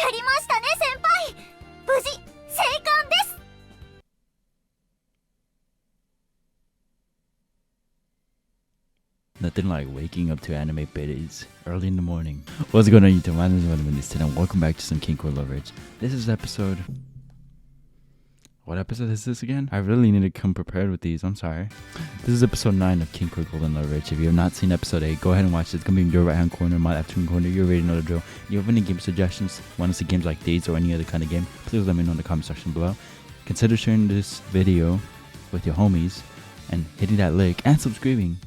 やりましたね、先輩。無事生還です。 Nothing like waking up to anime betas early in the morning. What's going on, YouTube? My name is VitaminDStain and welcome back to some Kinkoi Loveriche. This is episode... What episode is this again? I really need to come prepared with these. I'm sorry. This is episode 9 of Kinkoi Golden Loveriche. If you have not seen episode 8, go ahead and watch it. It's going to be in your right hand corner, my left hand corner. You already know the drill. If you have any game suggestions, want to see games like these or any other kind of game, please let me know in the comment section below. Consider sharing this video with your homies and hitting that like and subscribing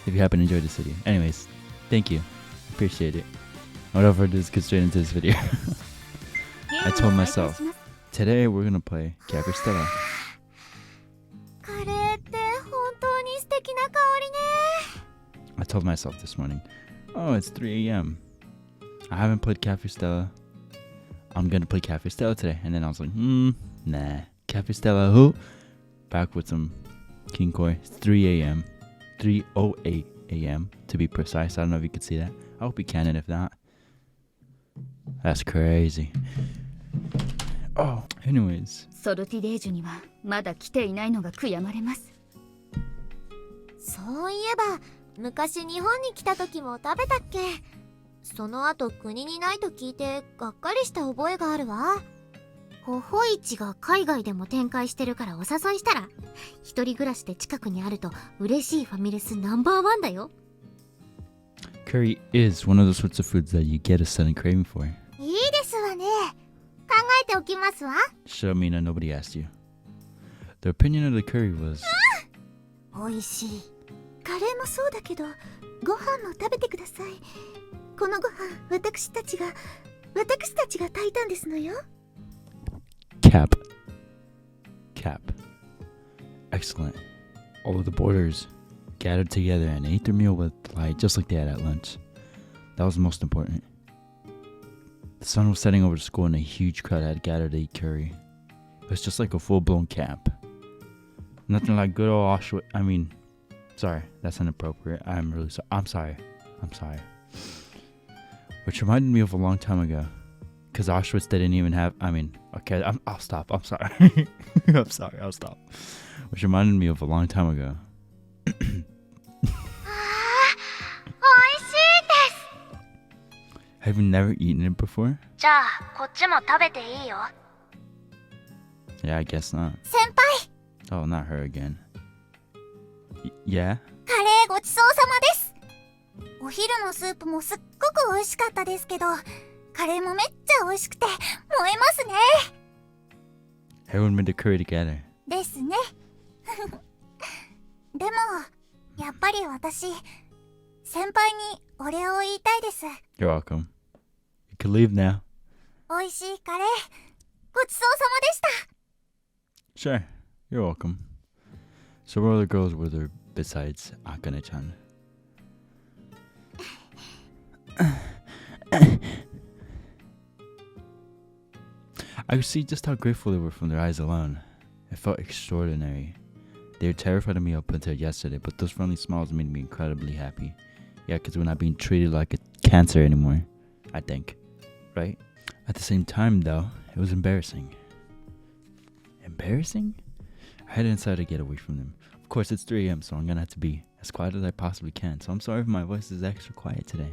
if you happen to enjoy this video. Anyways, thank you. Appreciate it. Without further ado, let's get straight into this video. I told myself, today we're gonna play Cafe Stella. カレーって本当に素敵な香りね。 I told myself this morning, oh, it's 3 a.m. I haven't played Cafe Stella. I'm gonna play Cafe Stella today. And then I was like, nah. Cafe Stella who? Back with some Kinkoi. It's 3 a.m. 3:08 a.m. to be precise. I don't know if you can see that. I hope you can, and if not, that's crazy. Oh, anyways. ソルティデージュにはまだ来ていないのが悔やまれます。そういえば昔日本に来た時も食べたっけ。その後国にないと聞いてがっかりした覚えがあるわ。ほほ市が海外でも展開してるからお誘いしたら、一人暮らしで近くにあると嬉しいファミレスナンバー1だよ。 Curry is one of those sorts of foods that you get a sudden craving for. いいですわね。考えておきますわ。 Shut up, Mina. Nobody asked you. The opinion of the curry was... 美味しい。カレーもそうだけど、ご飯も食べてください。このご飯、私たちが炊いたんですのよ。 Cap. Excellent. All of the boarders gathered together and ate their meal with delight, just like they had at lunch. That was most important. The sun was setting over the school and a huge crowd had gathered to eat curry. It was just like a full-blown camp. Nothing like good old Auschwitz. I mean, sorry, that's inappropriate. I'm really sorry. I'm sorry. Which reminded me of a long time ago. Because Auschwitz didn't even have... I mean, okay, I'll stop. I'm sorry. I'll stop. Which reminded me of a long time ago. Have you never eaten it before? じゃあ、こっちも食べていいよ。 Yeah, I guess not. 先輩、 Oh, not her again. Yeah? カレーごちそうさまです。お昼のスープもすっごく美味しかったですけど、カレーもめっちゃ美味しくて燃えますね。 Everyone made the curry together. ですね。でも、やっぱり私、先輩にお礼を言いたいです。 You're welcome. You can leave now. 美味しいカレー、ごちそうさまでした。 Sure. You're welcome. So what other girls were there besides Akane-chan? I could see just how grateful they were from their eyes alone. It felt extraordinary. They were terrified of me up until yesterday, but those friendly smiles made me incredibly happy. Yeah, because we're not being treated like a cancer anymore, I think. Right? At the same time, though, it was embarrassing. Embarrassing? I headed inside to get away from them. Of course, it's 3 a.m., so I'm gonna have to be as quiet as I possibly can. So I'm sorry if my voice is extra quiet today.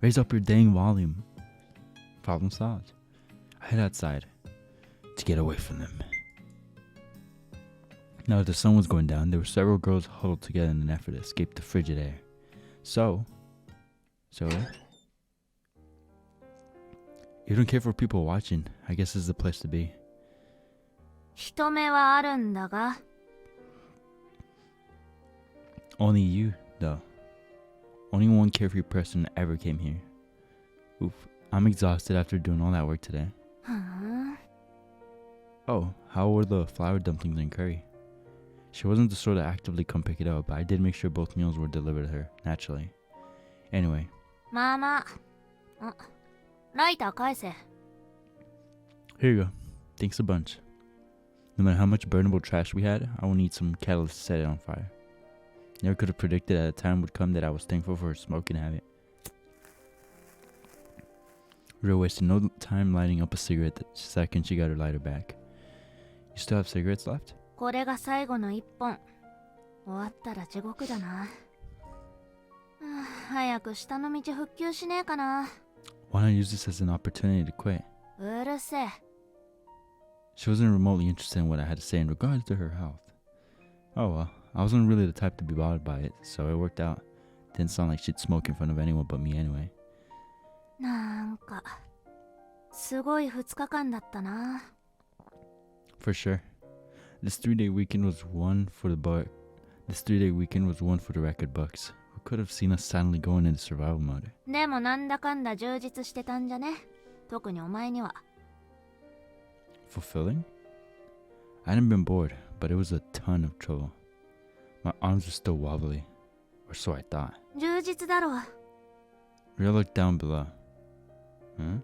Raise up your dang volume. Problem solved. I head outside to get away from them. Now, as the sun was going down, there were several girls huddled together in an effort to escape the frigid air. So, you don't care for people watching. I guess this is the place to be. 人目はあるんだが。 Only you, though. Only one carefree person ever came here. Oof, I'm exhausted after doing all that work today. Oh, how were the flour dumplings and curry? She wasn't the sort to actively come pick it up, but I did make sure both meals were delivered to her, naturally. Anyway. まあまあ。ライター返せ。 Here you go. Thanks a bunch. No matter how much burnable trash we had, I will need some catalyst to set it on fire. Never could have predicted that a time would come that I was thankful for her smoking habit. Rio wasted no time lighting up a cigarette the second she got her lighter back. You still have cigarettes left? これが最後の一本。終わったら地獄だな。はあ、早く下の道復旧しねえかな。Why not use this as an opportunity to quit? うるせえ。She wasn't remotely interested in what I had to say in regards to her health. Oh well, I wasn't really the type to be bothered by it, so it worked out. Didn't sound like she'd smoke in front of anyone but me anyway. なんか、すごい2日間だったな。For sure. This 3-day weekend was one for the record books. Who could have seen us suddenly going into survival mode? でもなんだかんだ充実してたんじゃね。特にお前には。Fulfilling? I hadn't been bored, but it was a ton of trouble. My arms were still wobbly, or so I thought. 充実だろ。Rio looked down below. Huh?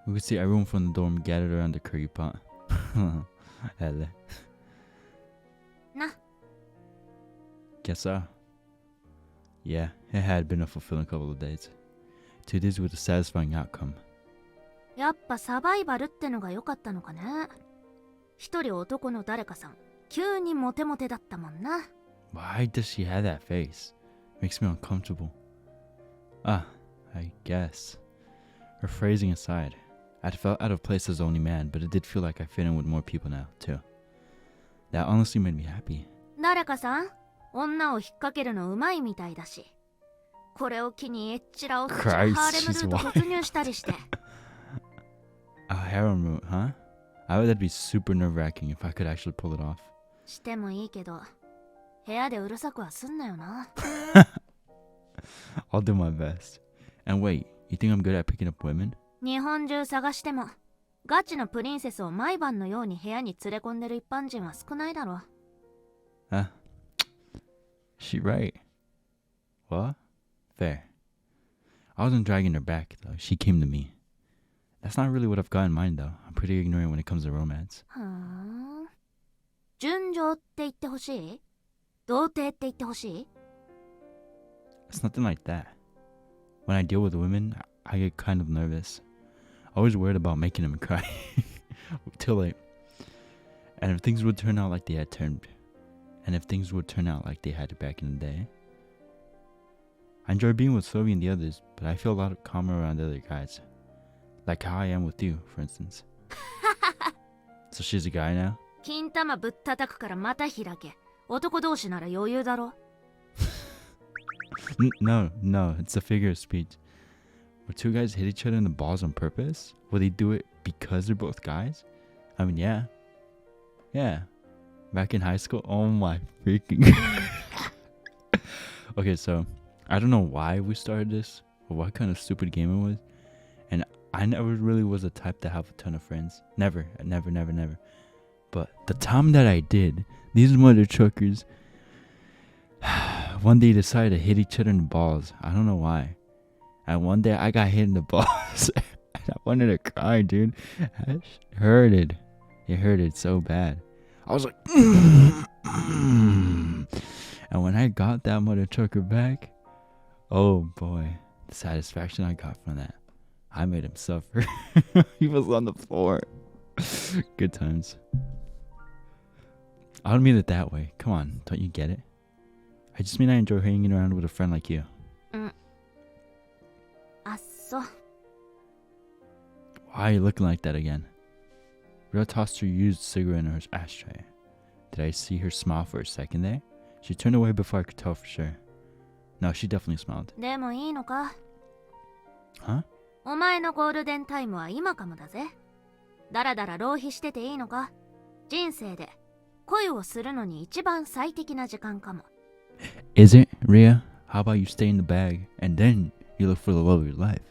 We could see everyone from the dorm gathered around the curry pot. Helle. Na. Guess so. Yeah, it had been a fulfilling couple of days. 2 days with a satisfying outcome. やっぱサバイバルってのが良かったのかね。一人男の誰かさん、急にモテモテだったもんな。Why does she have that face? Makes me uncomfortable. Ah, I guess. Her phrasing aside, I'd felt out of place as the only man, but it did feel like I fit in with more people now, too. That honestly made me happy. 誰かさん、女を引っ掛けるのうまいみたいだし。これを機にエッチラをハーレムルート突入したりして。A harem route, huh? I bet that'd be super nerve-wracking if I could actually pull it off. してもいいけど、部屋でうるさくはすんなよな。I'll do my best. And wait, you think I'm good at picking up women? 日本中探しても、ガチのプリンセスを毎晩のように部屋に連れ込んでる一般人は少ないだろ。She right. What? Fair. I wasn't dragging her back, though. She came to me. That's not really what I've got in mind, though. I'm pretty ignorant when it comes to romance. はあ。純情って言ってほしい？童貞って言ってほしい？ It's nothing like that. When I deal with women, I get kind of nervous. Always worried about making them cry. Too late. And if things would turn out like they had back in the day. I enjoy being with Sophie and the others, but I feel a lot calmer around the other guys. Like how I am with you, for instance. So she's a guy now? 金玉ぶったたくからまた開け。男同士なら余裕だろ。No, it's a figure of speech. Would two guys hit each other in the balls on purpose? Would they do it because they're both guys? I mean, yeah. Yeah. Back in high school? Oh my freaking... Okay, so... I don't know why we started this, or what kind of stupid game it was. And I never really was the type to have a ton of friends. Never. But the time that I did, these mother truckers... One day decided to hit each other in the balls. I don't know why. And one day I got hit in the balls. I wanted to cry, dude. It hurted. It hurted so bad. I was like... And when I got that mother trucker back... Oh boy, the satisfaction I got from that. I made him suffer. He was on the floor. Good times. I don't mean it that way. Come on, don't you get it? I just mean I enjoy hanging around with a friend like you. あっそ。 Why are you looking like that again? Rio tossed her used cigarette in her ashtray. Did I see her smile for a second there? She turned away before I could tell for sure. No, she definitely smiled. でもいいのか？ Huh? お前のゴールデンタイムは今かもだぜ。だらだら浪費してていいのか？人生で恋をするのに一番最適な時間かも。Is it, Ria? How about you stay in the bag and then you look for the love of your life?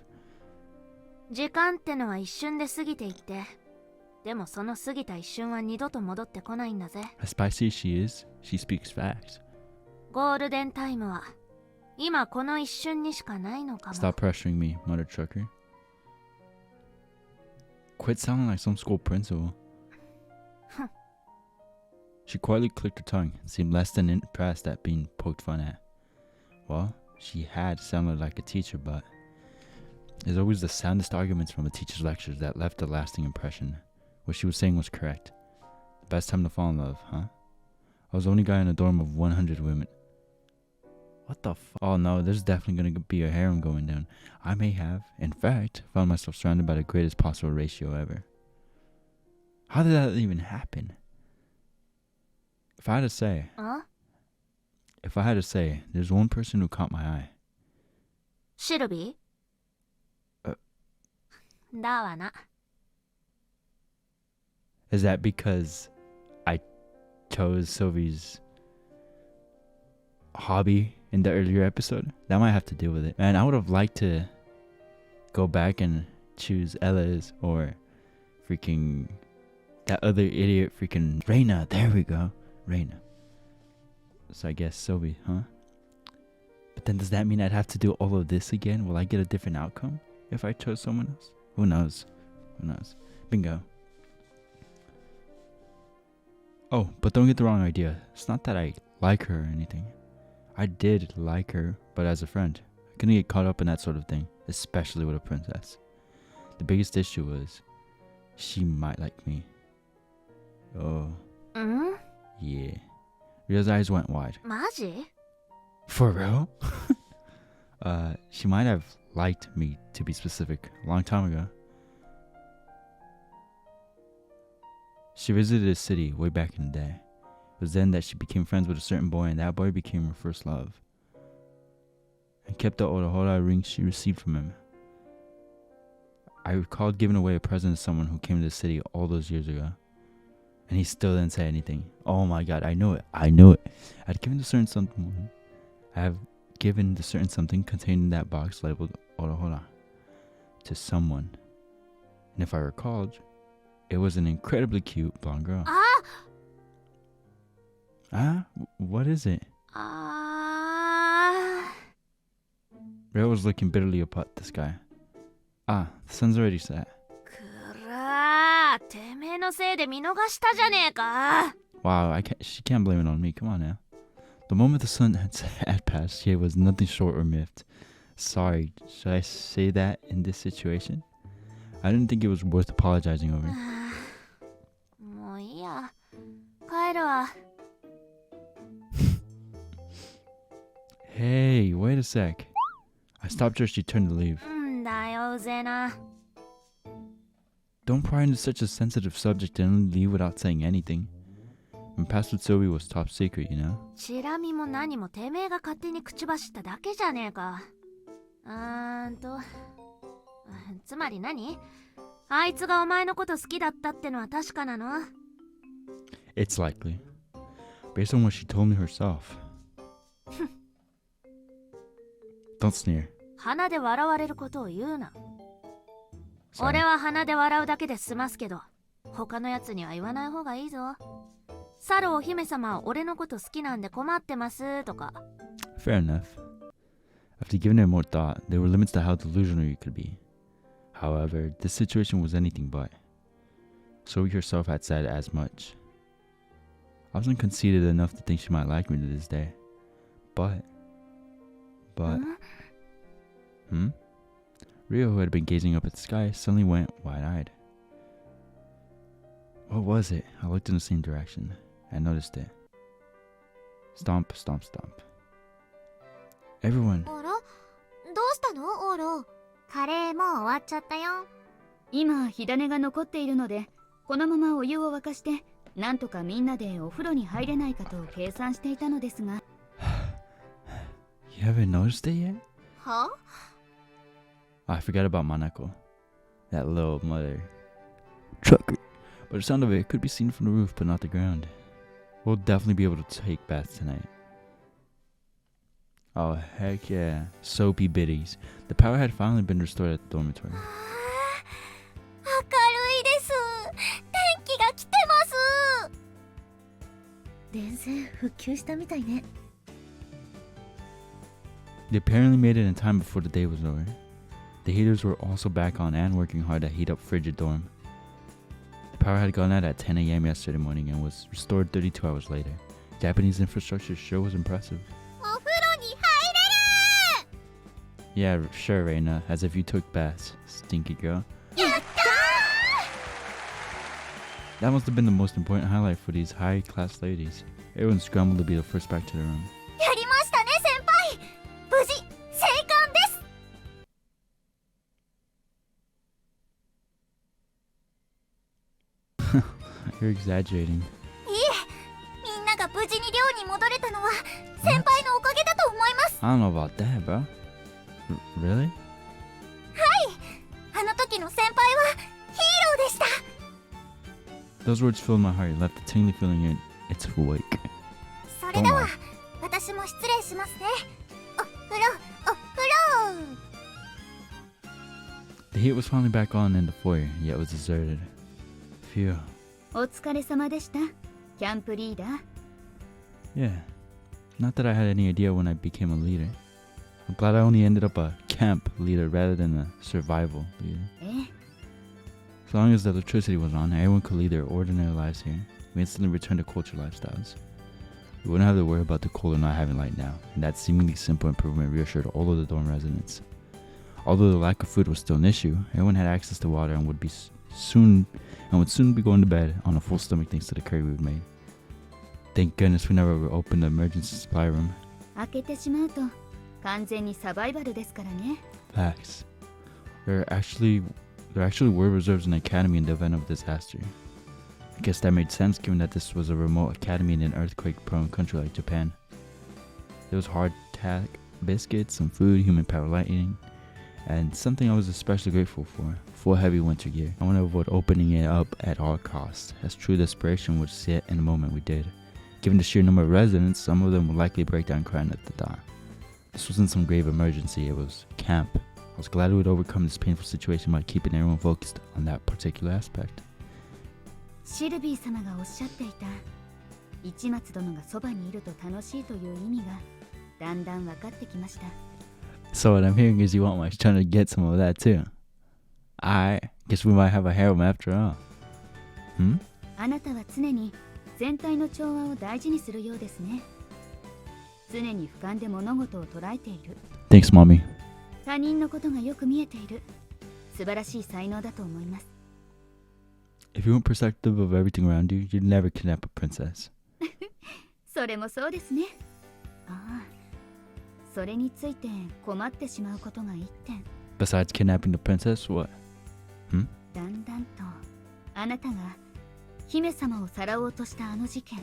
時間ってのは一瞬で過ぎていって、でもその過ぎた一瞬は二度と戻ってこないんだぜ。As spicy as she is, she speaks facts. ゴールデンタイムは今この一瞬にしかないのかも。 Stop pressuring me, mother trucker. Quit sounding like some school principal. She quietly clicked her tongue and seemed less than impressed at being poked fun at. Well, she had sounded like a teacher, but It's always the soundest arguments from a teacher's lectures that left a lasting impression. What she was saying was correct. The best time to fall in love, huh? I was the only guy in a dorm of 100 women. What the f? Oh no, there's definitely gonna be a harem going down. I may have, in fact, found myself surrounded by the greatest possible ratio ever. How did that even happen? If I had to say, there's one person who caught my eye. シルビーだわな。 Is that because I chose Sylvie's hobby in the earlier episode? That might have to do with it. And I would have liked to go back and choose Ella's or freaking that other idiot freaking Reina. There we go. Reina. So I guess Sylvie, huh? But then does that mean I'd have to do all of this again? Will I get a different outcome if I chose someone else? Who knows? Who knows? Bingo. Oh, but don't get the wrong idea. It's not that I like her or anything. I did like her, but as a friend. I couldn't get caught up in that sort of thing, especially with a princess. The biggest issue was she might like me. Oh. Yeah. Rio's eyes went wide. マジ? For real? She might have liked me, to be specific, a long time ago. She visited a city way back in the day. It was then that she became friends with a certain boy, and that boy became her first love. And kept the Orohora ring she received from him. I recalled giving away a present to someone who came to the city all those years ago. And he still didn't say anything. Oh my god, I knew it. I'd given the certain something. I have given the certain something contained in that box labeled Orohora to someone. And if I recalled, it was an incredibly cute blonde girl. What is it? Rio was looking bitterly up at the sky. The sun's already set. くらー、てめえのせいで見逃したじゃねえか。 Wow, she can't blame it on me. Come on now. The moment the sun had passed, she was nothing short or miffed. Sorry, should I say that in this situation? I didn't think it was worth apologizing over. もういいや。帰るわ。 Hey, wait a sec. I stopped her as she turned to leave. んだよ、うぜえな。 Don't pry into such a sensitive subject and leave without saying anything. My past with Sylvie was top secret, you know? チラ見も何もてめえが勝手に口走っただけじゃねえか。つまり何？あいつがお前のこと好きだったってのは確かなの？ It's likely. Based on what she told me herself. Don't sneer. 鼻で笑われることを言うな。 Sorry. 俺は鼻で笑うだけで済ますけど、他のやつには言わない方がいいぞ。サルお姫様は俺のこと好きなんで困ってますとか。 Fair enough. After giving it more thought, there were limits to how delusional you could be. However, this situation was anything but. Zoe herself had said as much. I wasn't conceited enough to think she might like me to this day. But... Rio, who had been gazing up at the sky, suddenly went wide-eyed. What was it? I looked in the same direction. I noticed it. Stomp, stomp, stomp. Everyone. あら、どうしたのオーロ？カレーもう終わっちゃったよ。今火種が残っているので、このままお湯を沸かしてなんとかみんなでお風呂に入れないかと計算していたのですが。You haven't noticed it yet? は？ I forgot about Manako. That little mother trucker. But the sound of it could be seen from the roof but not the ground. We'll definitely be able to take baths tonight. Oh heck yeah. Soapy biddies. The power had finally been restored at the dormitory. 明るいです。天気が来てます。電線復旧したみたいね。 They apparently made it in time before the day was over. The heaters were also back on and working hard to heat up frigid dorm. The power had gone out at 10 a.m. yesterday morning and was restored 32 hours later. Japanese infrastructure sure was impressive. お風呂に入れる。Yeah, sure, Reina. As if you took baths, stinky girl. That must have been the most important highlight for these high-class ladies. Everyone scrambled to be the first back to their room. やりましたね先輩。無事生還です。You're exaggerating. いえ、みんなが無事に寮に戻れたのは先輩のおかげだと思います。 I don't know about that, bro. Really? あの時の先輩はヒーローでした。 Those words filled my heart, left a tingly feeling in its awake. それでは私も失礼しますね。お風呂お風呂。 The heat was finally back on in the foyer, yet it was deserted. Phew. お疲れ様でした。キャンプリーダー。Yeah. Not that I had any idea when I became a leader. I'm glad I only ended up a camp leader rather than a survival leader. え As long as the electricity was on, everyone could lead their ordinary lives here. We instantly returned to culture lifestyles. We wouldn't have to worry about the cold or not having light now, and that seemingly simple improvement reassured all of the dorm residents. Although the lack of food was still an issue, everyone had access to water and would soon be going to bed on a full stomach thanks to the curry we'd made. Thank goodness we never opened the emergency supply room. 開けてしまうと完全にサバイバルですからね。 Facts. There actually were reserves in the academy in the event of a disaster. I guess that made sense given that this was a remote academy in an earthquake-prone country like Japan. There was hardtack biscuits, some food, human power lighting, and something I was especially grateful for, full heavy winter gear. I want to avoid opening it up at all costs, as true desperation would sit in the moment we did. Given the sheer number of residents, some of them would likely break down crying at the thought. This wasn't some grave emergency, it was camp. I was glad we would overcome this painful situation by keeping everyone focused on that particular aspect. シルビー様がおっしゃっていた市松殿がそばにいると楽しいという意味がだんだん分かってきました。 So what I'm hearing is you want my trying to get some of that too. I guess we might have a harem after all. あなたは常に全体の調和を大事にするようですね。常に俯瞰で物事を捉えている。 Thanks, mommy. 他人のことがよく見えている。素晴らしい才能だと思います。 If you weren't perceptive of everything around you, you'd never kidnap a princess. それもそうですね。ああ、それについて困ってしまうことが一点。 Besides kidnapping the princess, what? だんだんとあなたが姫様をさらおうとしたあの事件、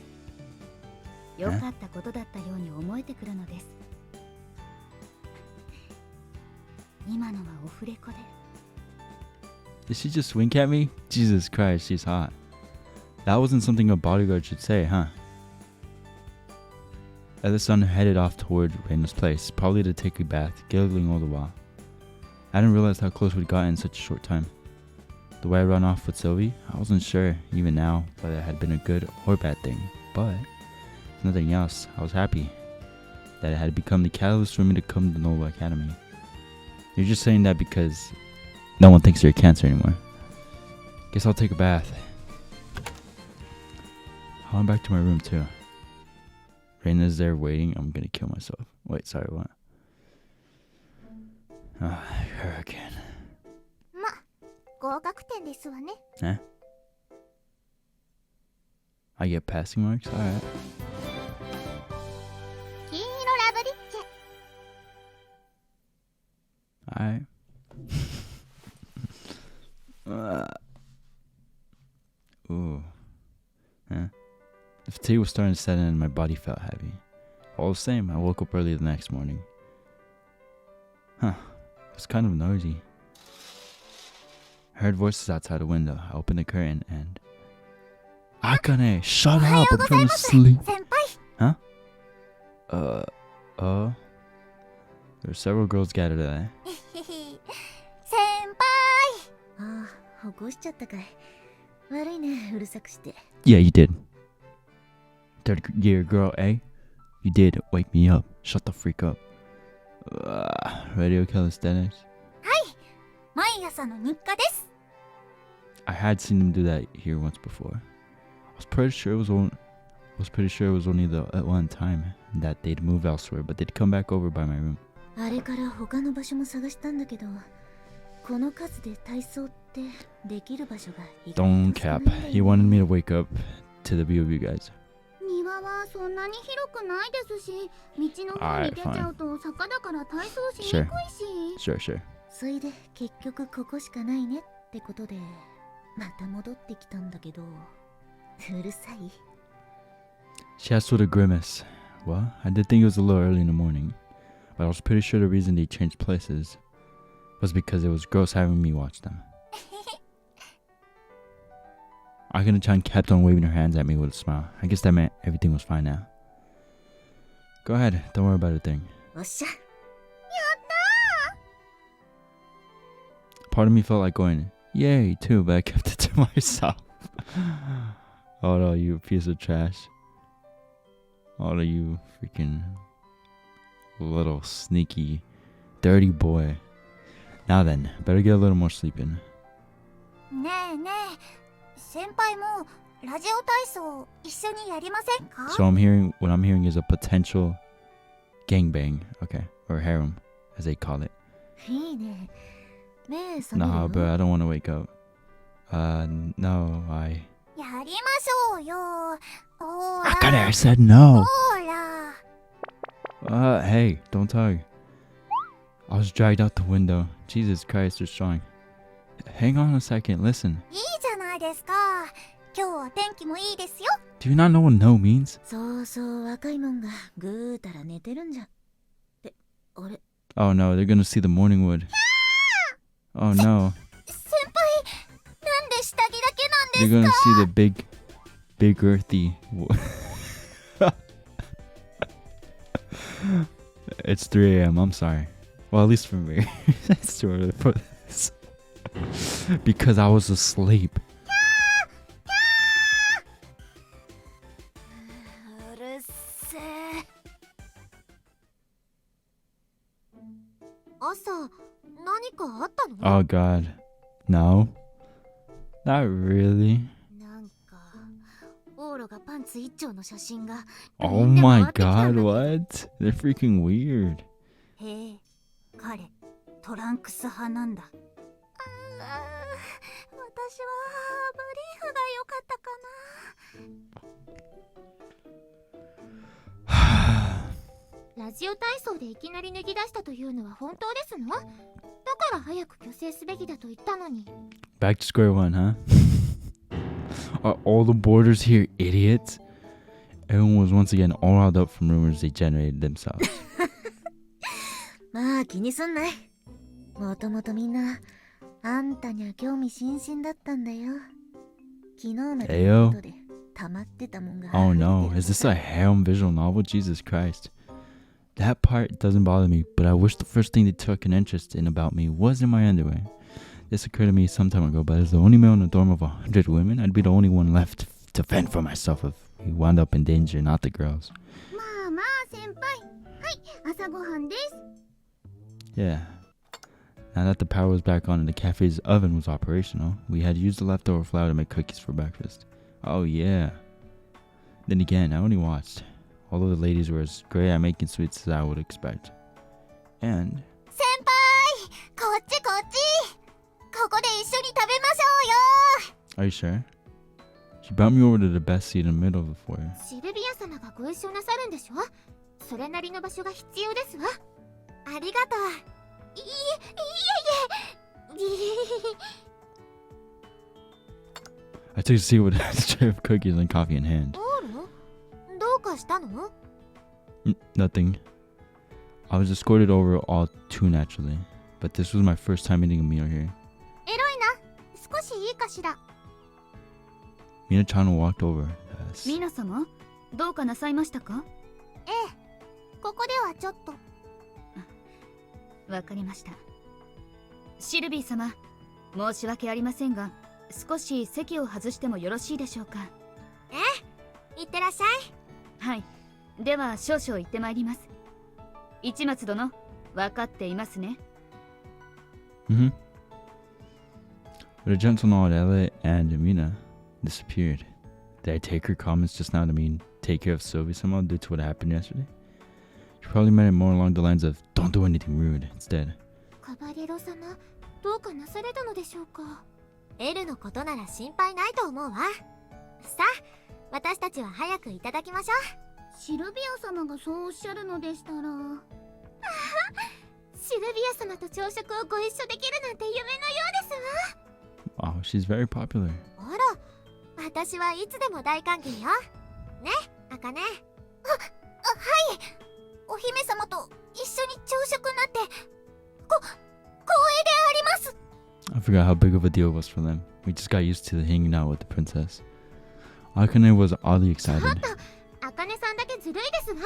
良かったことだったように思えてくるのです。今のはオフレコで。 Did she just wink at me? Jesus Christ, she's hot. That wasn't something a bodyguard should say, huh? As the son headed off toward Reina's place, probably to take a bath, giggling all the while. I didn't realize how close we'd gotten in such a short time. The way I ran off with Sylvie, I wasn't sure, even now, whether it had been a good or bad thing. But, if nothing else, I was happy that it had become the catalyst for me to come to Noble Academy. You're just saying that because no one thinks you're a Cancer anymore. Guess I'll take a bath. I'm back to my room too. Reina's there waiting. I'm gonna kill myself. Wait, sorry, what? Hurricane. 合格点ですわね。 I get passing marks? Alright. 金色ラブリッチェ。 Alright. Ooh. The fatigue was starting to set in and my body felt heavy. All the same, I woke up early the next morning. It was kind of noisy. I heard voices outside the window. I opened the curtain and... Akane, shut up! I'm trying to sleep. 先輩。 Huh? There were several girls gathered there. 先輩。ああ、起こしちゃったかい。悪いね、うるさくして。 Yeah, you did. Third year girl, eh? You did wake me up. Shut the freak up. Radio calisthenics. 毎朝の日課です。 I had seen them do that here once before. I was pretty sure it was only the at one time that they'd move elsewhere, but they'd come back over by my room. あれから他の場所も探したんだけど、この数で体操ってできる場所が意外 Don't と少ない cap. んだよね。 He wanted me to wake up to the view of you guys. 庭はそんなに広くないですし、道の方に出ちゃうと坂だから体操しにくいし。 Sure, sure. それで結局ここしかないねってことでまた戻ってきたんだけど、うるさい。 She asked with a grimace. Well, I did think it was a little early in the morning, but I was pretty sure the reason they changed places was because it was gross having me watch them. Akane-chan kept on waving her hands at me with a smile. I guess that meant everything was fine now. Go ahead, don't worry about a thing. おっしゃ。 Part of me felt like going, yay, too, but I kept it to myself. Oh no, you piece of trash. Oh no, you freaking little sneaky, dirty boy. Now then, better get a little more sleep in. ねえねえ、先輩もラジオ体操一緒にやりませんか？ So what I'm hearing is a potential gangbang, okay, or harem, as they call it. いいね。目覚める Nah, よ。 but I don't want to wake up. No, I... やりましょうよ。ほら。 Akane, I said no! ほら。 Hey, don't tug. I was dragged out the window. Jesus Christ, you're strong. Hang on a second, listen. いいじゃないですか。今日は天気もいいですよ。 Do you not know what no means? そうそう、若いもんがぐーたら寝てるんじゃん。ってあれ。 Oh no, they're gonna see the morning wood. Oh no. 先輩、なんで下着だけ They're なん gonna です see か？ the big earthy... It's 3 a.m., I'm sorry. Well, at least for me. It's too early for this. Because I was asleep. うるせえ。朝何かあったの？ Oh god. No. Not really. なんかオーロがパンツ一丁の写真が Oh my god, what? They're freaking weird. へえ、彼トランクス派なんだ。私はブリーフが良かったかな。ラジオ体操でいきなり脱ぎ出したというのは本当ですの？だから早く虚勢すべきだと言ったのに。 Back to square one, huh? Are all the boarders here idiots? Everyone was once again all riled up from rumors they generated themselves. まあ気にすんない。もともとみんなあんたには興味津々だったんだよ。昨日までのことで溜まってたもんが。 Oh no, is this a harem visual novel? Jesus Christ. That part doesn't bother me, but I wish the first thing they took an interest in about me was in my underwear. This occurred to me some time ago, but as the only male in a dorm of 100 women, I'd be the only one left to fend for myself if we wound up in danger, not the girls. まあまあ先輩、はい、朝ごはんです。 Yeah. Now that the power was back on and the cafe's oven was operational, we had used the leftover flour to make cookies for breakfast. Oh yeah. Then again, I only watched. Although the ladies were as great at making sweets as I would expect. And... 先輩、こっちこっち。ここで一緒に食べましょうよ。 Are you sure? She brought me over to the best seat in the middle of the foyer. シルビア様がご一緒なさるんでしょ？それなりの場所が必要ですわ。ありがとう。いえいえ。I took a seat with a tray of cookies and coffee in hand. オーロ？どうかしたの？ Nothing. I was escorted over all too naturally. But this was my first time eating a meal here. エロいな。少しいいかしら。 Mina-chan walked over to us. 皆様、どうかなさいましたか？ええ、ここではちょっと。わかりました。シルビー様、申し訳ありませんが、少し席を外してもよろしいでしょうか？いってらっしゃい。はい。では少々行ってまいります。市松殿、わかっていますね。Mm-hmm. With a gentle nod, Ella and Mina disappeared. Did I take her comments just now to mean take care of Sylvie somehow due to what happened yesterday? She probably meant it more along the lines of, don't do anything rude, instead. カバレロ様、どうかなされたのでしょうか。エルのことなら心配ないと思うわ。さあ、私たちは早くいただきましょう。シルビア様がそうおっしゃるのでしたら。シルビア様と朝食をご一緒できるなんて夢のようですわ。 Wow, she's very popular. あら、私はいつでも大歓迎よ。ね、アカネ。はい。お姫様と一緒に朝食なんて光栄であります。 I forgot how big of a deal it was for them. We just got used to hanging out with the princess. Akane was oddly excited. アカネさんだけずるいですわ。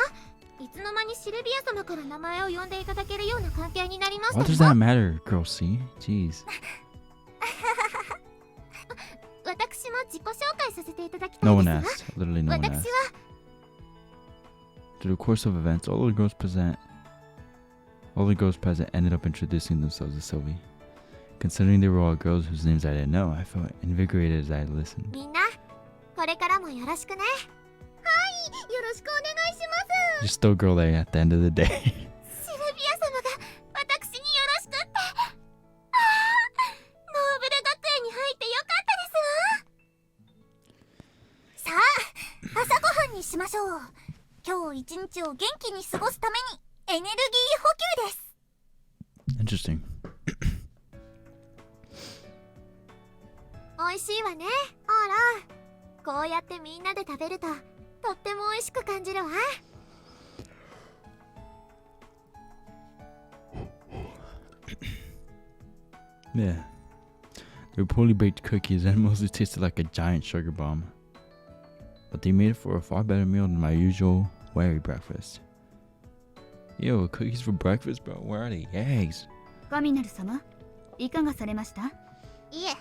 いつの間にシルビア様から名前を呼んでいただけるような関係になりました What よ。 does that matter, girl C? Jeez. 私も自己紹介させていただきたい No で one すわ。 asked. Literally no one 私 asked. は Through the course of events, all the girls present ended up introducing themselves to Sylvie. Considering they were all girls whose names I didn't know, I felt invigorated as I listened. みんな、これからもよろしくね。よろしくお願いします。 Just still girl A at the end of the day. シルビア様が私によろしくって。ノーブル学園に入ってよかったですわ。さあ、朝ごはんにしましょう。今日一日を元気に過ごすためにエネルギー補給です。 Interesting. 美味しいわね。あら、こうやってみんなで食べるととっても美味しく感じるわ。 Yeah. They were poorly baked cookies and mostly tasted like a giant sugar bomb. But they made it for a far better meal than my usual wary breakfast. Yo, cookies for breakfast, bro? Where are the eggs? カミナル様、いかがされました？いえ、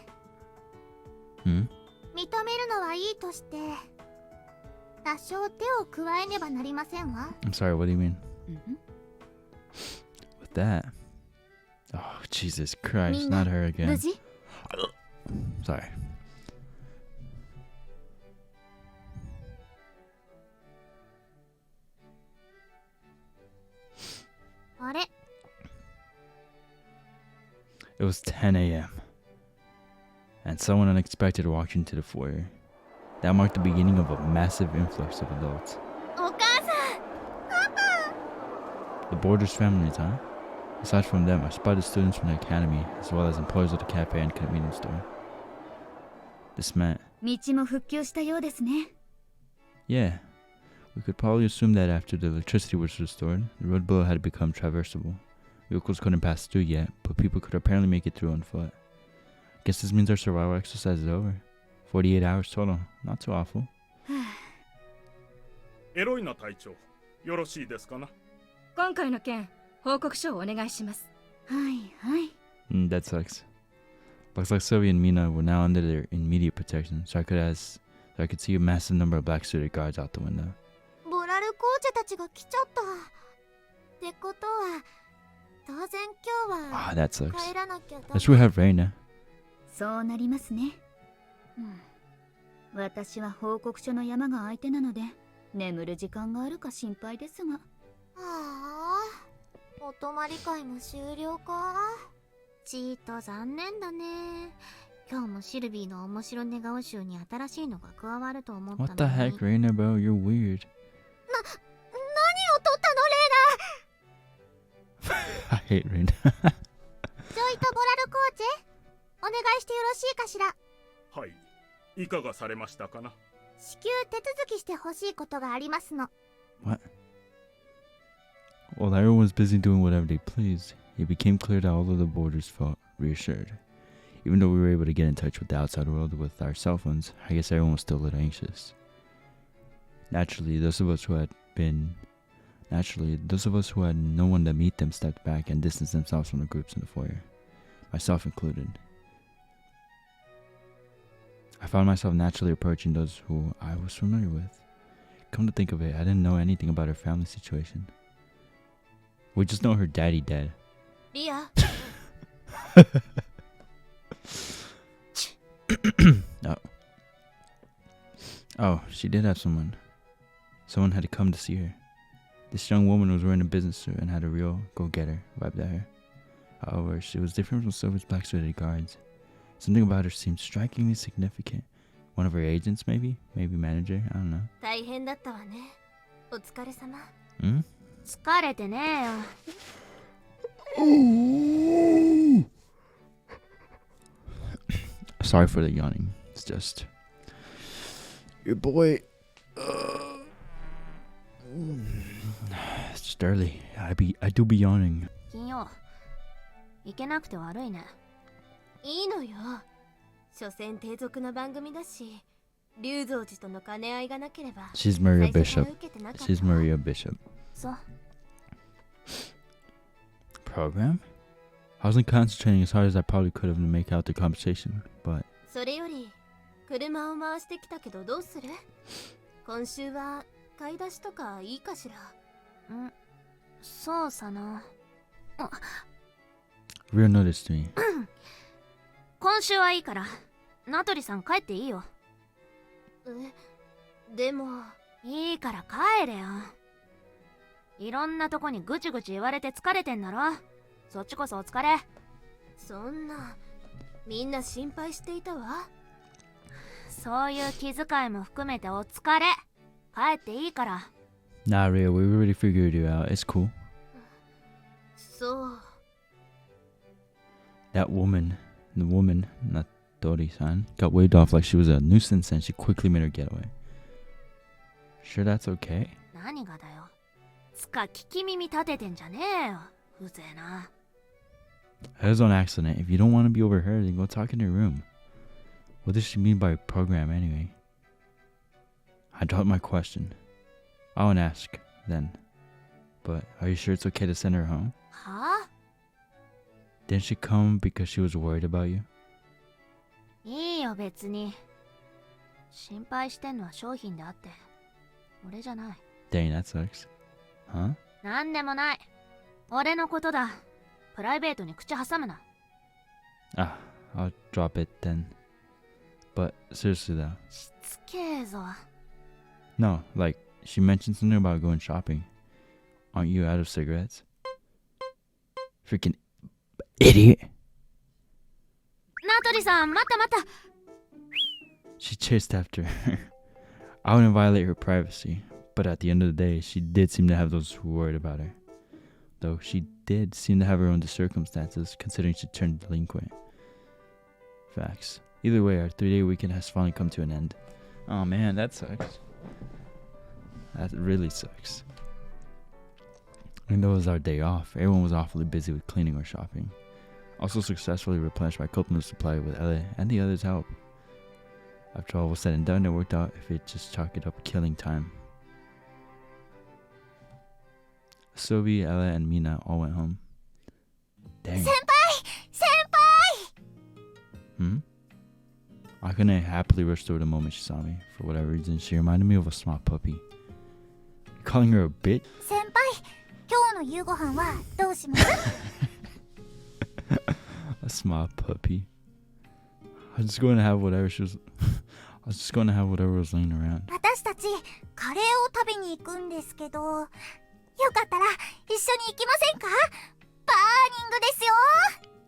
Hmm? 認めるのはいいとして多少手を加えねばなりませんわ。 I'm sorry, what do you mean? うん。 With that? Oh, Jesus Christ, Mina, not her 無 again. 事？ Sorry. あれ、 It was 10 a.m. and someone unexpected walked into the foyer. That marked the beginning of a massive influx of adults. お母さん。 The boarders' families, huh? Aside from them, I spotted students from the academy, as well as employees of the cafe and convenience store. This meant, 道も復旧したようですね。 yeah, we could probably assume that after the electricity was restored, the road below had become traversable. Vehicles couldn't pass through yet, but people could apparently make it through on foot. Guess this means our survival exercise is over. 48 hours total. Not too awful. エロイナ隊長、よろしいですかな。今回の件、報告書をお願いします。はいはい。 That sucks. Looks like Sylvie and Mina were now under their immediate protection, so I could see a massive number of black suited guards out the window. ボラルコーチェたちが来ちゃった。ってことは、当然今日 Ah, は that sucks. 帰らなきゃダ Let's メ。 go have Reina. そうなりますね。うん。私は報告書の山が相手なので、眠る時間があるか心配ですが。はあ、お泊まり会も終了か。ちーっと残念だね。今日もシルビーの面白寝顔集に新しいのが加わると思ったのに。 What the heck, Reina, bro? You're weird. 何を取ったの、レ I hate Reina. ーナ。ジョイとボラルコーチェ、お願いしてよろしいかしら。はい、いかがされましたかな。至急手続きしてほしいことがありますの。 What? While everyone was busy doing whatever they pleased, it became clear that all of the boarders felt reassured. Even though we were able to get in touch with the outside world with our cell phones, I guess everyone was still a little anxious. Naturally, those of us who had no one to meet them stepped back and distanced themselves from the groups in the foyer, myself included. I found myself naturally approaching those who I was familiar with. Come to think of it, I didn't know anything about her family situation. We just know her daddy dead. リア、 Oh, she did have someone. Someone had to come to see her. This young woman was wearing a business suit and had a real go-getter vibe to her. However, she was different from Silver's black suited guards. Something about her seemed strikingly significant. One of her agents, maybe? Maybe manager? I don't know. 大変だったわね。お疲れ様。Hmm? 疲れてねえよ。Sorry for the yawning. It's just your boy. It's just early. I do be yawning. 金曜行けなくて悪いね。いいのよ。所詮低俗な番組だし、龍蔵寺との兼ね合いがなければ。 She's Maria 最初から Bishop. 受けてなかった。 She's Maria Bishop. そう。 Program? I wasn't concentrating as hard as I probably could have to make out the conversation, but それより車を回してきたけどどうする？今週は買い出しとかいいかしら？そうさな。 real notice to me. 今週はいいから、名取さん帰っていいよ。でもいいから帰れよ。いろんなとこにぐちぐち言われて疲れてんだろ。そっちこそお疲れ。そんな、みんな心配していたわ。そういう気遣いも含めてお疲れ。帰っていいから。 Nah, Ria, we already figured you out. It's cool. そう。 That woman, Natori-san, got waved off like she was a nuisance and she quickly made her getaway. Sure that's okay? 何がだよ。つか聞き耳立ててんじゃねえよ。うぜえな。 It was on accident. If you don't want to be overheard, then go talk in your room. What does she mean by program anyway? I dropped my question. I won't ask, then. But are you sure it's okay to send her home? はあ？ Didn't she come because she was worried about you? いいよ別に。心配してんのは商品であって、俺じゃない。 Dang, that sucks. Huh? なんでもない。俺のことだ。プライベートに口挟むな。Ah, I'll drop it then. But seriously though. しつけえぞ。 No, like, she mentioned something about going shopping. Aren't you out of cigarettes? Freaking idiot. 名取さん、待った待った。 She chased after her. I wouldn't violate her privacy, but at the end of the day, she did seem to have those who were worried about her. Though she did seem to have her own circumstances, considering she turned delinquent. Facts. Either way, our 3-day weekend has finally come to an end. Oh man, that sucks. That really sucks. Even though it was our day off, everyone was awfully busy with cleaning or shopping. Also successfully replenished my coconut supply with Ella and the others' help. After all was said and done, it worked out if it just chalked it up killing time. Sobi, Ella, and Mina all went home. Dang. Hmm? Akane happily rushed over the moment she saw me. For whatever reason, she reminded me of a small puppy. You're calling her a bitch? 先輩、今日の夕ご飯はどうします？ A small puppy. I was just going to have whatever she was. I was just going to have whatever was laying around. 私たちカレーを食べに行くんですけど、よかったら一緒に行きませんか？バーニングですよ。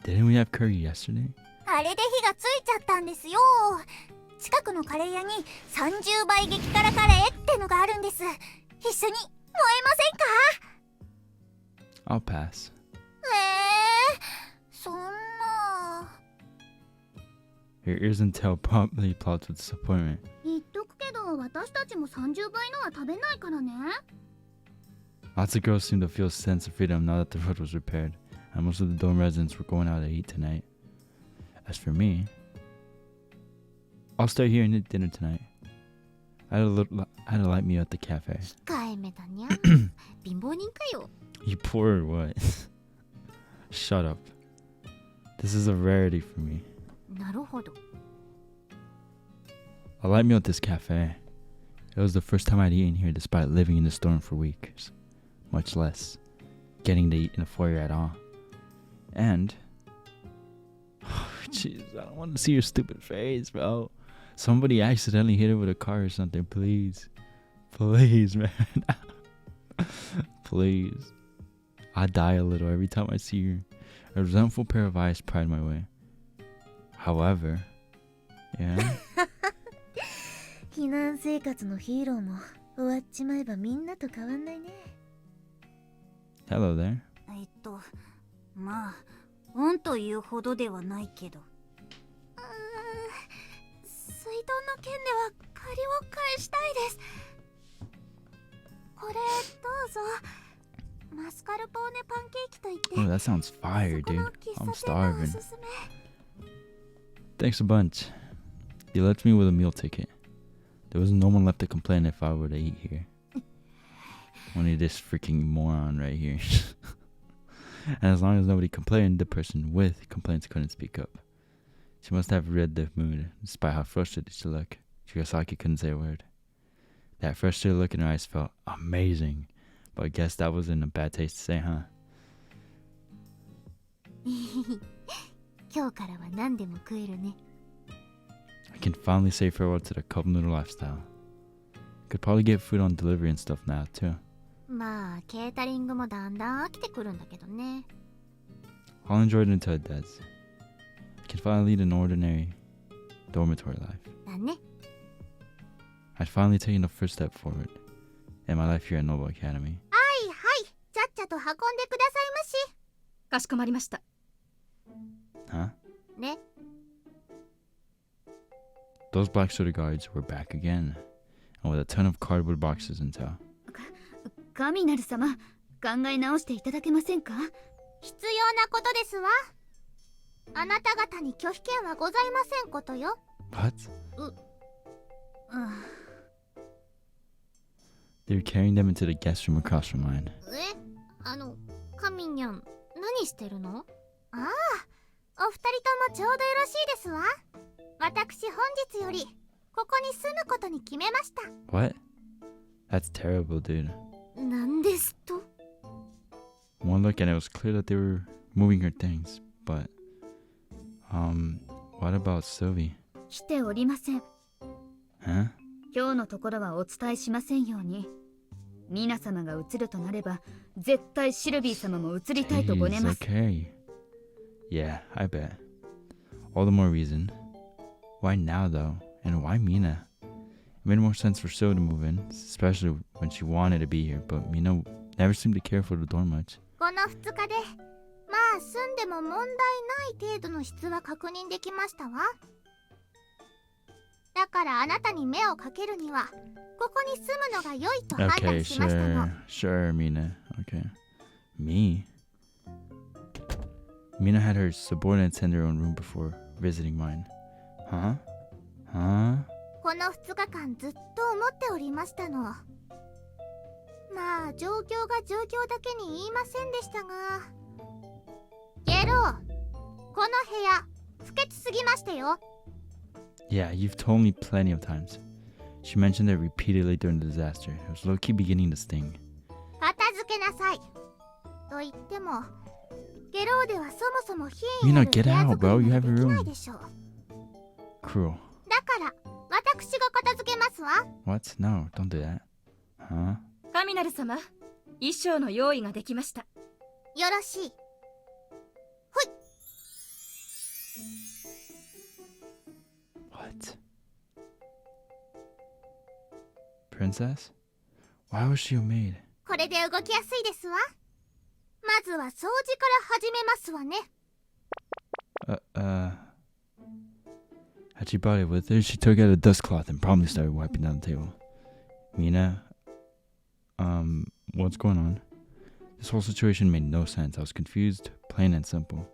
Didn't we have curry yesterday? あれで火がついちゃったんですよ。近くのカレー屋に30倍激辛カレーってのがあるんです。一緒に燃えませんか？ I'll pass. そんな。 Your ears and tail promptly plopped with disappointment. 言っとくけど、私たちも30倍のは食べないからね。 Lots of girls seemed to feel a sense of freedom now that the road was repaired, and most of the dorm residents were going out to eat tonight. As for me, I'll stay here and eat dinner tonight. I had to light me at the cafe. 控えめだにゃ。貧乏人かよ。 You poor or what? Shut up. This is a rarity for me. なるほど。 A light meal at this cafe. It was the first time I'd eaten here despite living in the storm for weeks. Much less getting to eat in a foyer at all. And jeez, I don't want to see your stupid face, bro. Somebody accidentally hit it with a car or something, please. Please, man. Please. I die a little every time I see her. A resentful pair of eyes pried my way. However, yeah. 避難生活のヒーローも終わっちまえばみんなと変わんないね。 Hello there. まあ、恩というほどではないけど。水道の件では借りを返したいです。これどうぞ。マスカルポーネパンケーキと言って Oh, that sounds fire, そこの dude. 喫 I'm 茶店がお starving. すすめ。 Thanks a bunch. You left me with a meal ticket. There was no one left to complain if I were to eat here. Only this freaking moron right here. And as long as nobody complained, the person with complaints couldn't speak up. She must have read the mood, despite how frustrated she looked. Shirosaki couldn't say a word. That frustrated look in her eyes felt amazing, but I guess that wasn't a bad taste to say, huh? 今日からは何でも食えるね。 I can finally say farewell to the cup noodle lifestyle. Could probably get food on delivery and stuff now, too. まあケータリングもだんだん飽きてくるんだけどね。 I'll enjoy it until it does. I can finally lead an ordinary dormitory life. だね。 I'd finally taken the first step forward in my life here at Noble Academy. はいはい、ちゃっちゃと運んでくださいまし。かしこまりました。 Huh? ね。 Those black soda guards were back again, and with a ton of cardboard boxes in tow. カミナル様、考え直していただけませんか？必要なことですわ。あなた方に拒否権はございませんことよ。 What? They were carrying them into the guest room across from mine. カミニャン、何してるの？ああ、お二人ともちょうどよろしいですわ。私本日よりここに住むことに決めました。 What? That's terrible, dude. なんですと？ One look and it was clear that they were moving her things, but what about Sylvie? 来ておりません。 Huh? 今日のところはお伝えしませんように。ミナ様が移るとなれば、絶対シルビー様も移りたいとごね Jeez, ます。 okay. Yeah, I bet. All the more reason. Why now, though? And why Mina? It made more sense for Sylvie to move in, especially when she wanted to be here, but Mina never seemed to care for the dorm much. この2日で、まあ住んでも問題ない程度の質は確認できましたわ。だからあなたに目をかけるには、ここに住むのが良いと判 Okay, 断しましたの。 sure, Mina. Okay. Me? Mina had her subordinates in their own room before visiting mine. Huh? Huh? この2日間ずっと思っておりましたの。まあ状況が状況だけに言いませんでしたが、ゲロー、この部屋不潔すぎましたよ。 Yeah, you've told me plenty of times. She mentioned it repeatedly during the disaster. It was low-key beginning to sting. 片付けなさい。と言っても、ゲローではそもそも品位 Mina, ある部 get 屋 out, 作 bro. り You が have で your きない room. でしょう。 Cruel. だから私が片付けますわ。 What? No, don't do that. Huh? カミナル様、衣装の用意ができました。よろしい。ほい。 What? Princess? Why was she a maid? これで動きやすいですわ。まずは掃除から始めますわね。 Had she brought it with her, she took out a dust cloth and promptly started wiping down the table. Mina, what's going on? This whole situation made no sense. I was confused, plain and simple.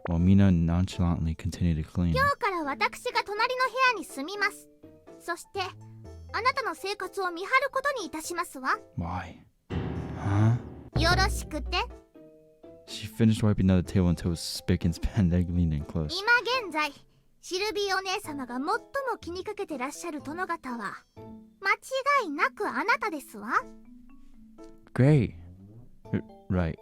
While Mina nonchalantly continued to clean. 今日から私が隣の部屋に住みます。そしてあなたの生活を見張ることにいたしますわ。 Why? Huh? よろしくて。 She finished wiping down the table until it was spick and span, leaning in close. 今現在シルビーお姉様が最も気にかけてらっしゃる殿方は間違いなくあなたですわ。 Great. Right.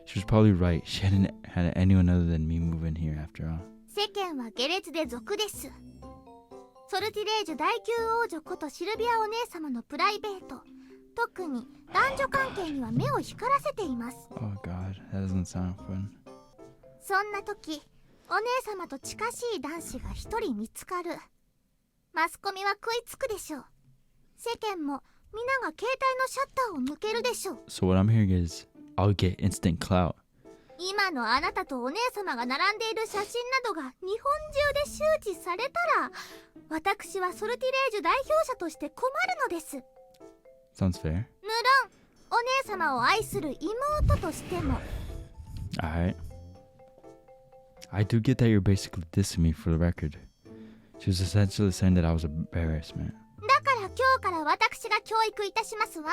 She was probably right. She hadn't had anyone other than me move in here after all. 世間は下劣で俗です。ソルティレージュ第9王女ことシルビアお姉様のプライベート、特に男女関係には目を光らせています。 Oh god, that doesn't sound fun. そんな時、お姉様と近しい男子が一人見つかる。マスコミは食いつくでしょう。世間も皆が携帯のシャッターを向けるでしょう。 So what I'm hearing is, I'll get instant clout. 今のあなたとお姉様が並んでいる写真などが日本中で周知されたら、私はソルティレージュ代表者として困るのです。 Sounds fair. 無論お姉様を愛する妹としても。 Alright. I do get that you're basically dissing me for the record. She was essentially saying that I was embarrassment. だから今日から私が教育いたしますわ。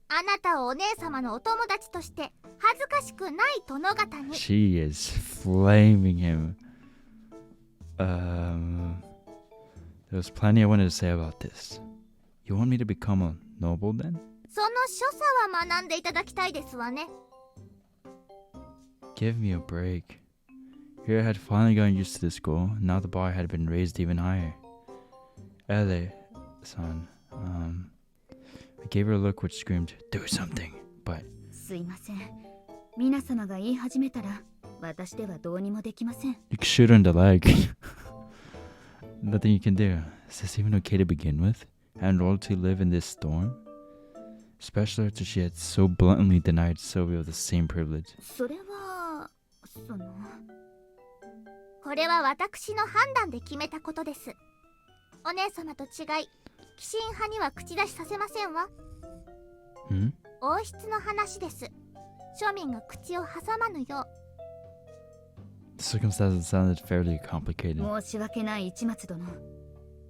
あなたをお姉様のお友達として恥ずかしくない殿方に。 She is flaming him. There's plenty I wanted to say about this. You want me to become a noble then? その所作は学んでいただきたいですわね。 Give me a break. Here I had finally gotten used to this goal, and now the bar had been raised even higher. Ele-san, I gave her a look which screamed, do something, but... すいません。皆様が言い始めたら、私ではどうにもできません。 You can shoot her in the leg. Nothing you can do. Is this even okay to begin with? And royalty live in this storm? Especially after she had so bluntly denied Sylvia the same privilege. それは、これは私の判断で決めたことです。お姉様と違い、寄進派には口出しさせませんわ。Hmm? 王室の話です。庶民が口を挟まぬよう。 The circumstances sounded fairly complicated. 申し訳ない市松殿。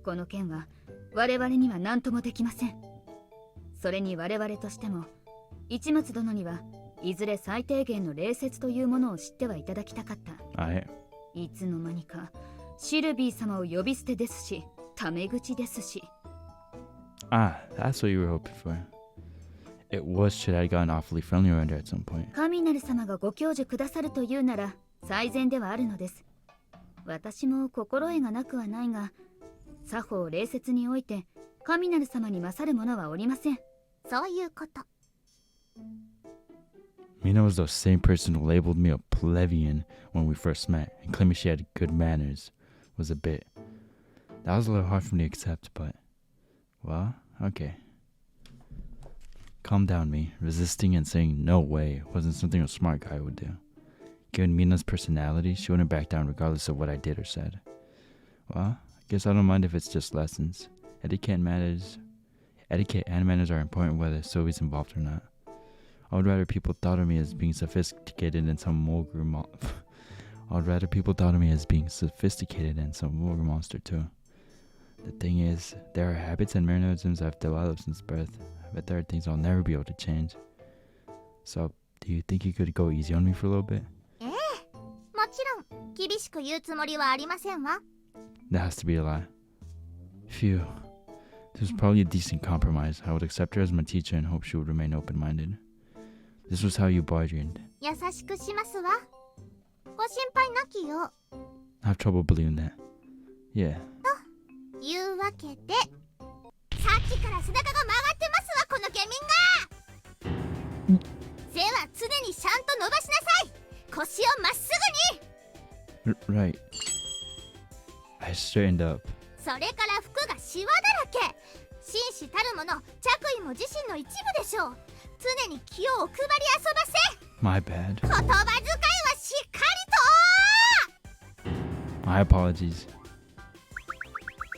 この件は我々には何ともできません。それに我々としても、市松殿にはいずれ最低限の礼節というものを知ってはいただきたかった。Alright. いつの間にかシルビー様を呼び捨てですし、タメ口ですし。Ah, that's what you were hoping for. It was shit I'd gotten awfully friendly around her at some point. 神なる様がご教授くださるというなら最善ではあるのです。私も心得がなくはないが、作法礼節において神なる様に勝る者はおりません。そういうこと。 Mina was the same person who labeled me a plebeian when we first met and claiming she had good manners was a bit. That was a little hard for me to accept, but... Well, okay. Calm down, me. Resisting and saying no way wasn't something a smart guy would do. Given Mina's personality, she wouldn't back down regardless of what I did or said. Well, I guess I don't mind if it's just lessons. Etiquette and manners are important whether Sylvie's involved or not. I would rather people thought of me as being sophisticated than some vulgar monster too. The thing is, there are habits and mannerisms I've developed since birth. I bet there are things I'll never be able to change. So, do you think you could go easy on me for a little bit? ええ、もちろん厳しく言うつもりはありませんわ。 That has to be a lie. Phew. This was probably a decent compromise. I would accept her as my teacher and hope she would remain open-minded. This was how you bargained. 優しくしますわ。ご心配なきよう。 I have trouble believing that. Yeah. というわけで、さっきから背中が曲がってますわ、このケミンが。背は常にちゃんと伸ばしなさい。腰をまっすぐに。 Right. I straightened up. それから服がシワだらけ。紳士たるもの、着衣も自身の一部でしょう。常に気をお配り遊ばせ。 My bad. 言葉遣いはしっかりと。 My apologies.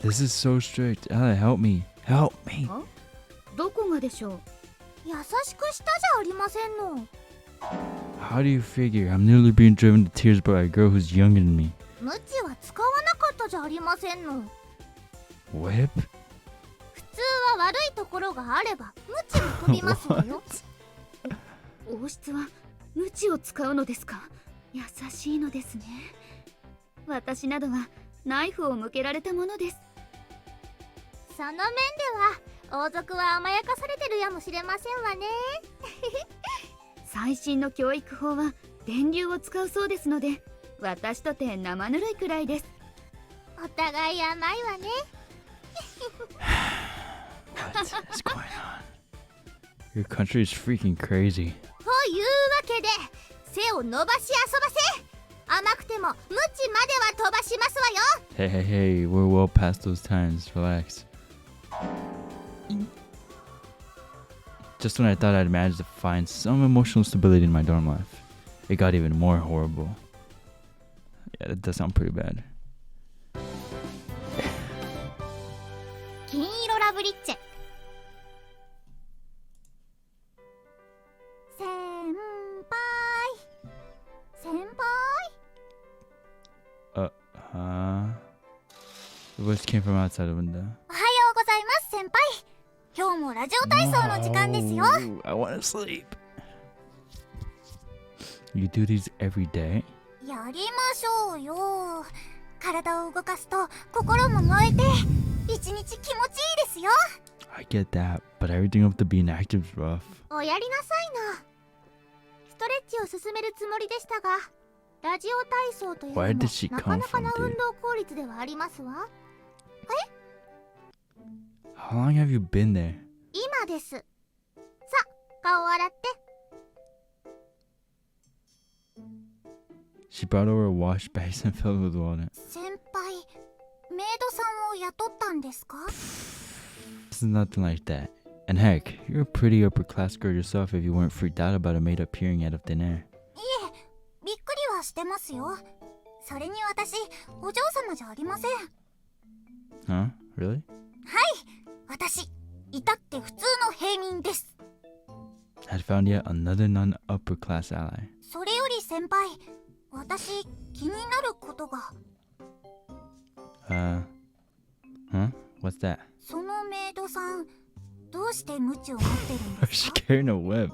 This is so strict. Ella, help me. Help me. どこがでしょう。優しくしたじゃありませんの。 How do you figure? I'm nearly being driven to tears by a girl who's younger than me. 無知は使わなかったじゃありませんの。 Whip? 普通は悪いところがあれば無知も飛びますわよ。王室は無知を使うのですか。優しいのですね。私などはナイフを向けられたものです。その面では王族は甘やかされてるやもしれませんわね。最新の教育法は電流を使うそうですので、私とて生ぬるいくらいです。お互い甘いわね。What is going on? Your country is freaking crazy. というわけで背を伸ばし遊ばせ。甘くてもムチまでは飛ばしますわよ。 Hey, hey, hey, we're well past those times. Relax. Just when I thought I'd managed to find some emotional stability in my dorm life, it got even more horrible. Yeah, that does sound pretty bad. 金色ラブリッチェ。先輩先輩 The voice came from outside the window. おはようございます先輩。今日もラジオ体操の時間ですよ。 No, I want to sleep. You do these every day? やりましょうよ。体を動かすと心も燃えて一日気持ちいいですよ。 I get that, but everything up to being active is rough. おやりなさいな。ストレッチを進めるつもりでしたが、ラジオ体操というの Where も did she な come かなか from, な dude? 運動効率ではありますわ。 How long have you been there? 今です。さあ、顔を洗って。 She brought over a wash basin filled with water. 先輩、メイドさんを雇ったんですか？ This is nothing like that. And heck, you're a pretty upper class girl yourself if you weren't freaked out about a maid appearing out of thin air. びっくりはしてますよ。それに私、お嬢様じゃありません。 Huh? Really? 私、至って普通の平民です。 I'd found yet another non-upper class ally. それより先輩、私、気になることが。 Huh? What's that? そのメイドさん、どうしてムチを持ってるんです She's か？ carrying a whip.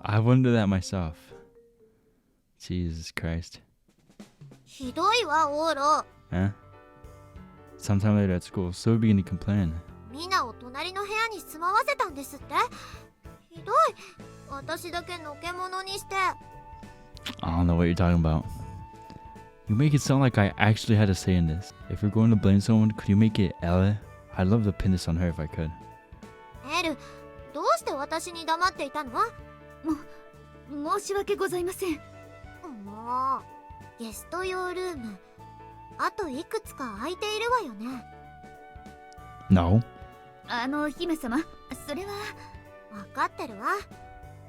I wonder that myself. Jesus Christ. ひどいわ、オーロ。 Huh? Sometime later at school, Sue began to complain. ミナを隣の部屋に住まわせたんですって。ひどい。私だけのけ者にして。 I don't know what you're talking about. You make it sound like I actually had a say in this. If you're going to blame someone, could you make it Ella? I'd love to pin this on her if I could. エル、どうして私に黙っていたの？申し訳ございません。もう、ゲスト用ルーム、あといくつか空いているわよね。 No. 姫様、それは。わかってるわ。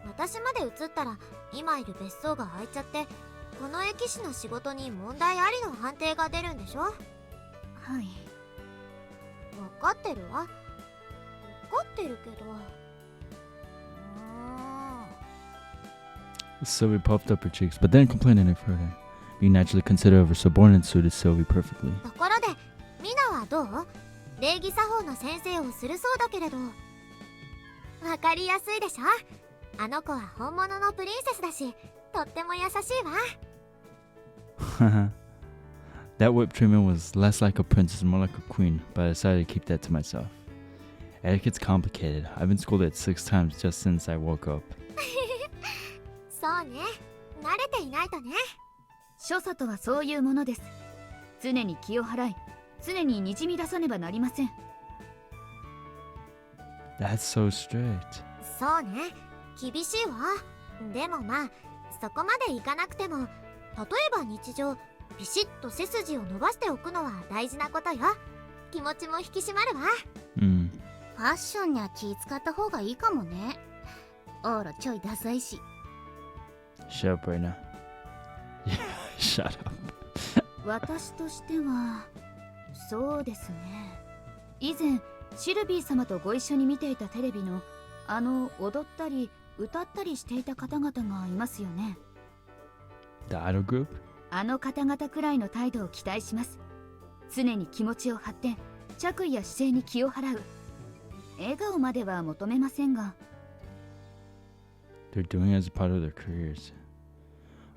私まで移ったら今いる別荘が空いちゃって、この駅士の仕事に問題ありの判定が出るんでしょ？はい。わかってるわ。わかってるけど。Sylvie puffed up her cheeks, but didn't complain any further. You naturally consider her subordinate suited Sylvie perfectly. ところで、ミナはどう？礼儀作法の先生をするそうだけれど。わかりやすいでしょ？あの子は本物のプリンセスだし、とっても優しいわ。That whip treatment was less like a princess, more like a queen, but I decided to keep that to myself. Etiquette's complicated. I've been scolded 6 times just since I woke up. そうね。慣れていないとね。所作とはそういうものです。常に気を払い、常ににじみ出さねばなりません。That's so strict. そうね。厳しいわ。でもまあ、そこまでいかなくても、例えば日常、ビシッと背筋を伸ばしておくのは大事なことよ。気持ちも引き締まるわ。Mm. ファッションには気使った方がいいかもね。オーロちょいダサいし。 Shut up right now. Yeah, shut up. 私としては、そうですね。以前、シルビー様とご一緒に見ていたテレビの、踊ったり歌ったりしていた方々がいますよね。The idol group? あの方々くらいの態度を期待します。常に気持ちを張って、着衣や姿勢に気を払う。笑顔までは求めませんが。They're doing it as a part of their careers.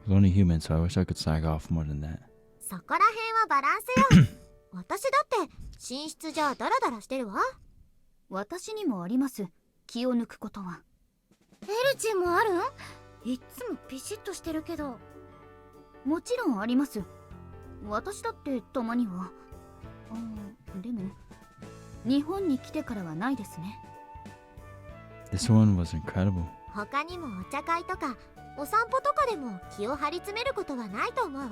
I was only human, so I wish I could slag off more than that. そこら辺はバランスよ。私だって寝室じゃダラダラしてるわ。私にもあります。気を抜くことは。エルチもあるん？いっつもビシッとしてるけど。もちろんあります。私だってたまには。でも日本に来てからはないですね。This one was incredible. 他にもお茶会とかお散歩とかでも気を張り詰めることはないと思うわ。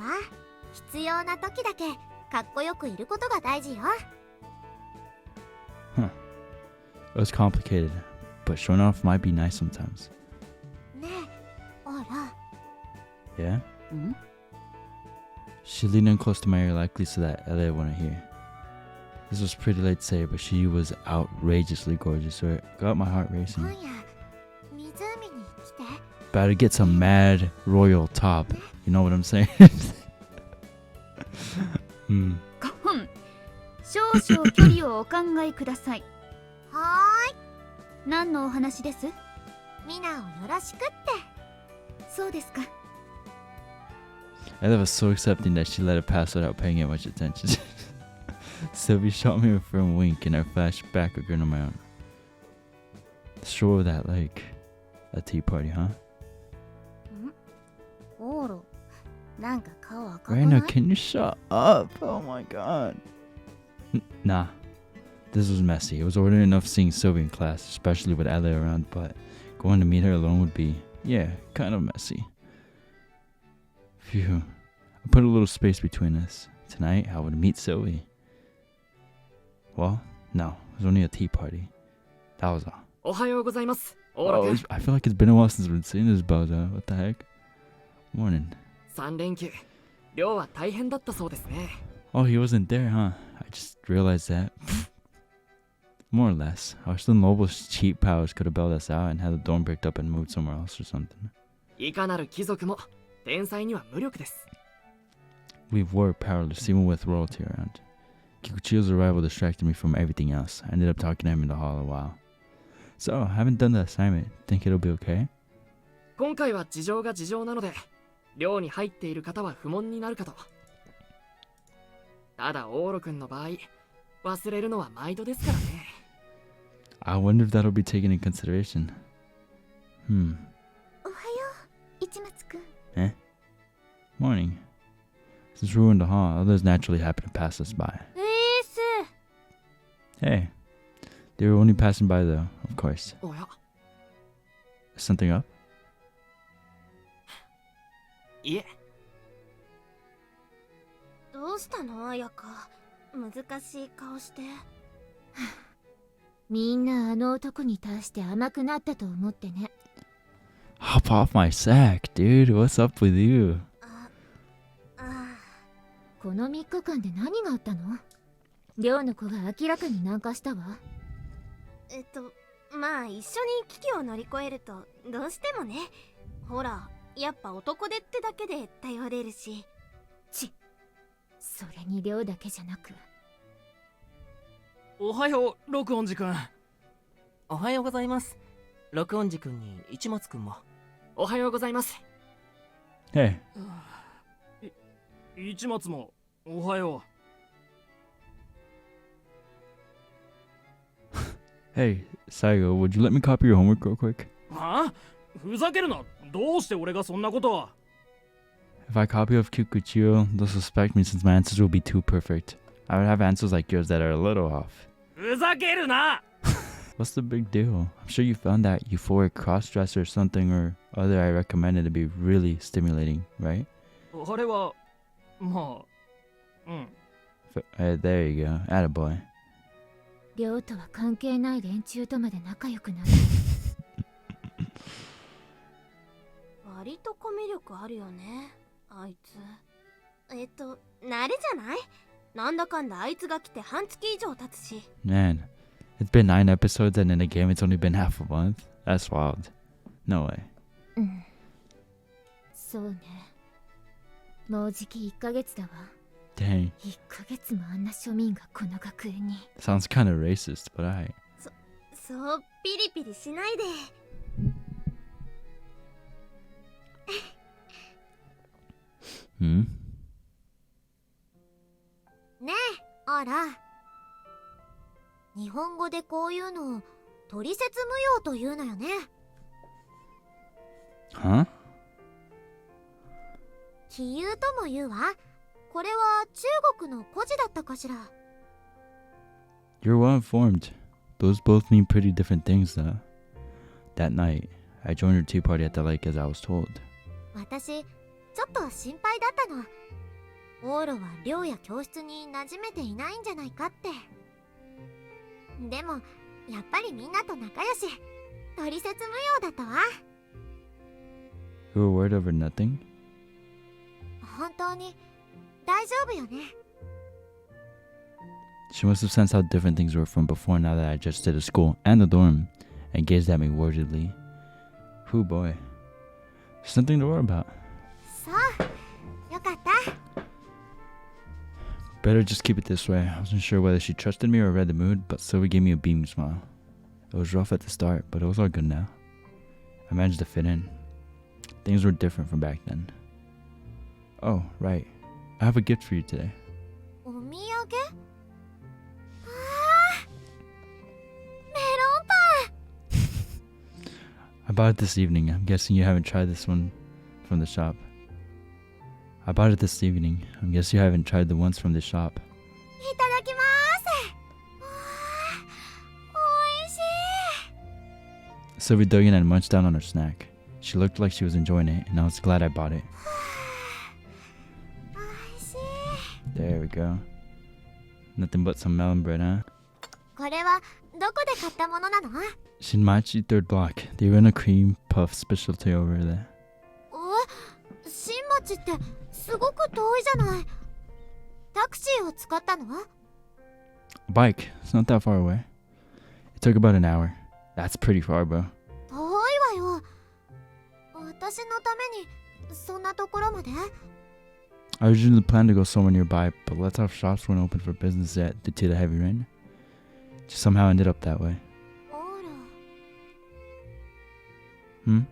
必要な時だけかっこよくいることが大事よ。 Huh. It was complicated, but showing off might be nice sometimes. ねえ、あら。 Yeah? ん She leaned in close to my ear likely so that Elliot wouldn't hear. This was pretty late to say, but she was outrageously gorgeous, so it got my heart 今 racing. 夜湖に来て。 About to get some mad royal top. You know what I'm saying? Hmm. ごん。少々距離をお考えください。は何のお話です？ーい、ミナをよろしくって。そうですか。Ella was so accepting that she let it pass without paying it much attention. Sylvie shot me a firm wink and I flashed back a grin on my own. Sure that like a tea party, huh? オーロ、なんか顔赤くない？ Raina, can you shut up? Oh my god. Nah. This was messy. It was ordinary enough seeing Sylvie in class, especially with Ella around, but going to meet her alone would be, yeah, kind of messy. Phew. I put a little space between us. Tonight, I would meet Sylvie. Well, no, it was only a tea party. That was all. おはようございます。オーロ Oh, 君。 I feel like it's been a while since we've been seeing this Bozo. What the heck? Morning. 3連休。寮は大変だったそうですね。 Oh, he wasn't there, huh? I just realized that. More or less. Our still Noble's cheap powers could have bailed us out and had the dorm picked up and moved somewhere else or something. いかなる貴族も天才には無力です。 We were powerless, even with royalty around. Kikuchiyo's arrival distracted me from everything else. I ended up talking to him in the hall a while. So, I haven't done the assignment. Think it'll be okay? 今回は事情が事情なので、寮に入っている方は不問になるかと。ただ、オーロ君の場合、忘れるのは毎度ですからね。I wonder if that'll be taken in consideration. おはよう、市松くん。 Morning. Since we were in the hall, others naturally happened to pass us by. Hey. They were only passing by though, of course. おや、 Is something up? いえ、どうしたの、彩香。難しい顔して。みんなあの男に対して甘くなったと思ってね。Hop off my sack, dude. What's up with you? この3日間で何があったの？寮の子が明らかに軟化したわ。まあ一緒に危機を乗り越えるとどうしてもね。ほら、やっぱ男手ってだけで頼れるし。それに寮だけじゃなく。おはよう、録音寺君。おはようございます。録音寺君に市松君も。おはようございます。 Hey. 市松もおはよ Hey, Saigo, would you let me copy your homework real quick? う。はあ？ふざけるな。どうして俺がそんなことを。 If I copy off Kikuchiyo, they'll suspect me since my answers will be too perfect. I would have answers like yours that are a little off. ふざけるな。 What's the big deal? I'm sure you found that euphoric cross-dresser or something or other I recommended to be really stimulating, right? あれはまあ、うん。There you go. Attaboy. 寮とは関係ない連中とまで仲良くなる。割とコミュ力あるよね、あいつ。慣れじゃない？なんだかんだあいつが来て半月以上経つし。 Man, it's been 9 episodes and in a game it's only been half a month? That's wild. No way. うん。そうね。もうじき1ヶ月だわ。 Dang. 1ヶ月もあんな庶民がこの学園に。 Sounds kind of racist, but alright. そうピリピリしないで。Hmm? ねえ、あら。日本語でこういうのを取説無用というのよね。Huh? 杞憂とも言うわ。これは中国の故事だったかしら。 You're well informed. Those both mean pretty different things, though. That night, I joined her tea party at the lake as I was told. 私ちょっと心配だったの。オーロは寮や教室に馴染めていないんじゃないかって。でもやっぱりみんなと仲良し、取説無用だったわ。 You were worried over nothing? 本当に大丈夫よね。 She must have sensed how different things were from before now that I adjusted to school and the dorm, and gazed at me worriedly. Whew boy. There's nothing to worry about. そう、よかった。 Better just keep it this way. I wasn't sure whether she trusted me or read the mood, but Sylvie gave me a beaming smile. It was rough at the start, but it was all good now. I managed to fit in. Things were different from back then. Oh, right. I have a gift for you today. お土産？あー、メロンパン。 I bought it this evening. I'm guessing you haven't tried this one from the shop. I bought it this evening. I'm guessing you haven't tried the ones from the shop. いただきます。わー、おいしい。 Sylvie dug in and munched down on her snack. She looked like she was enjoying it, and I was glad I bought it. おいしい。 There we go. Nothing but some melon bread, huh? これはどこで買ったものなの？ Shinmachi 3rd block. They run a cream puff specialty over there. 新町ってすごく遠いじゃない。タクシーを使ったの？ A bike. It's not that far away. It took about an hour. That's pretty far, bro. 遠いわよ。私のためにそんなところまで？ I originally planned to go somewhere nearby, but lots of shops weren't open for business yet due to the heavy rain. Just somehow ended up that way. オーロ。 Hmm?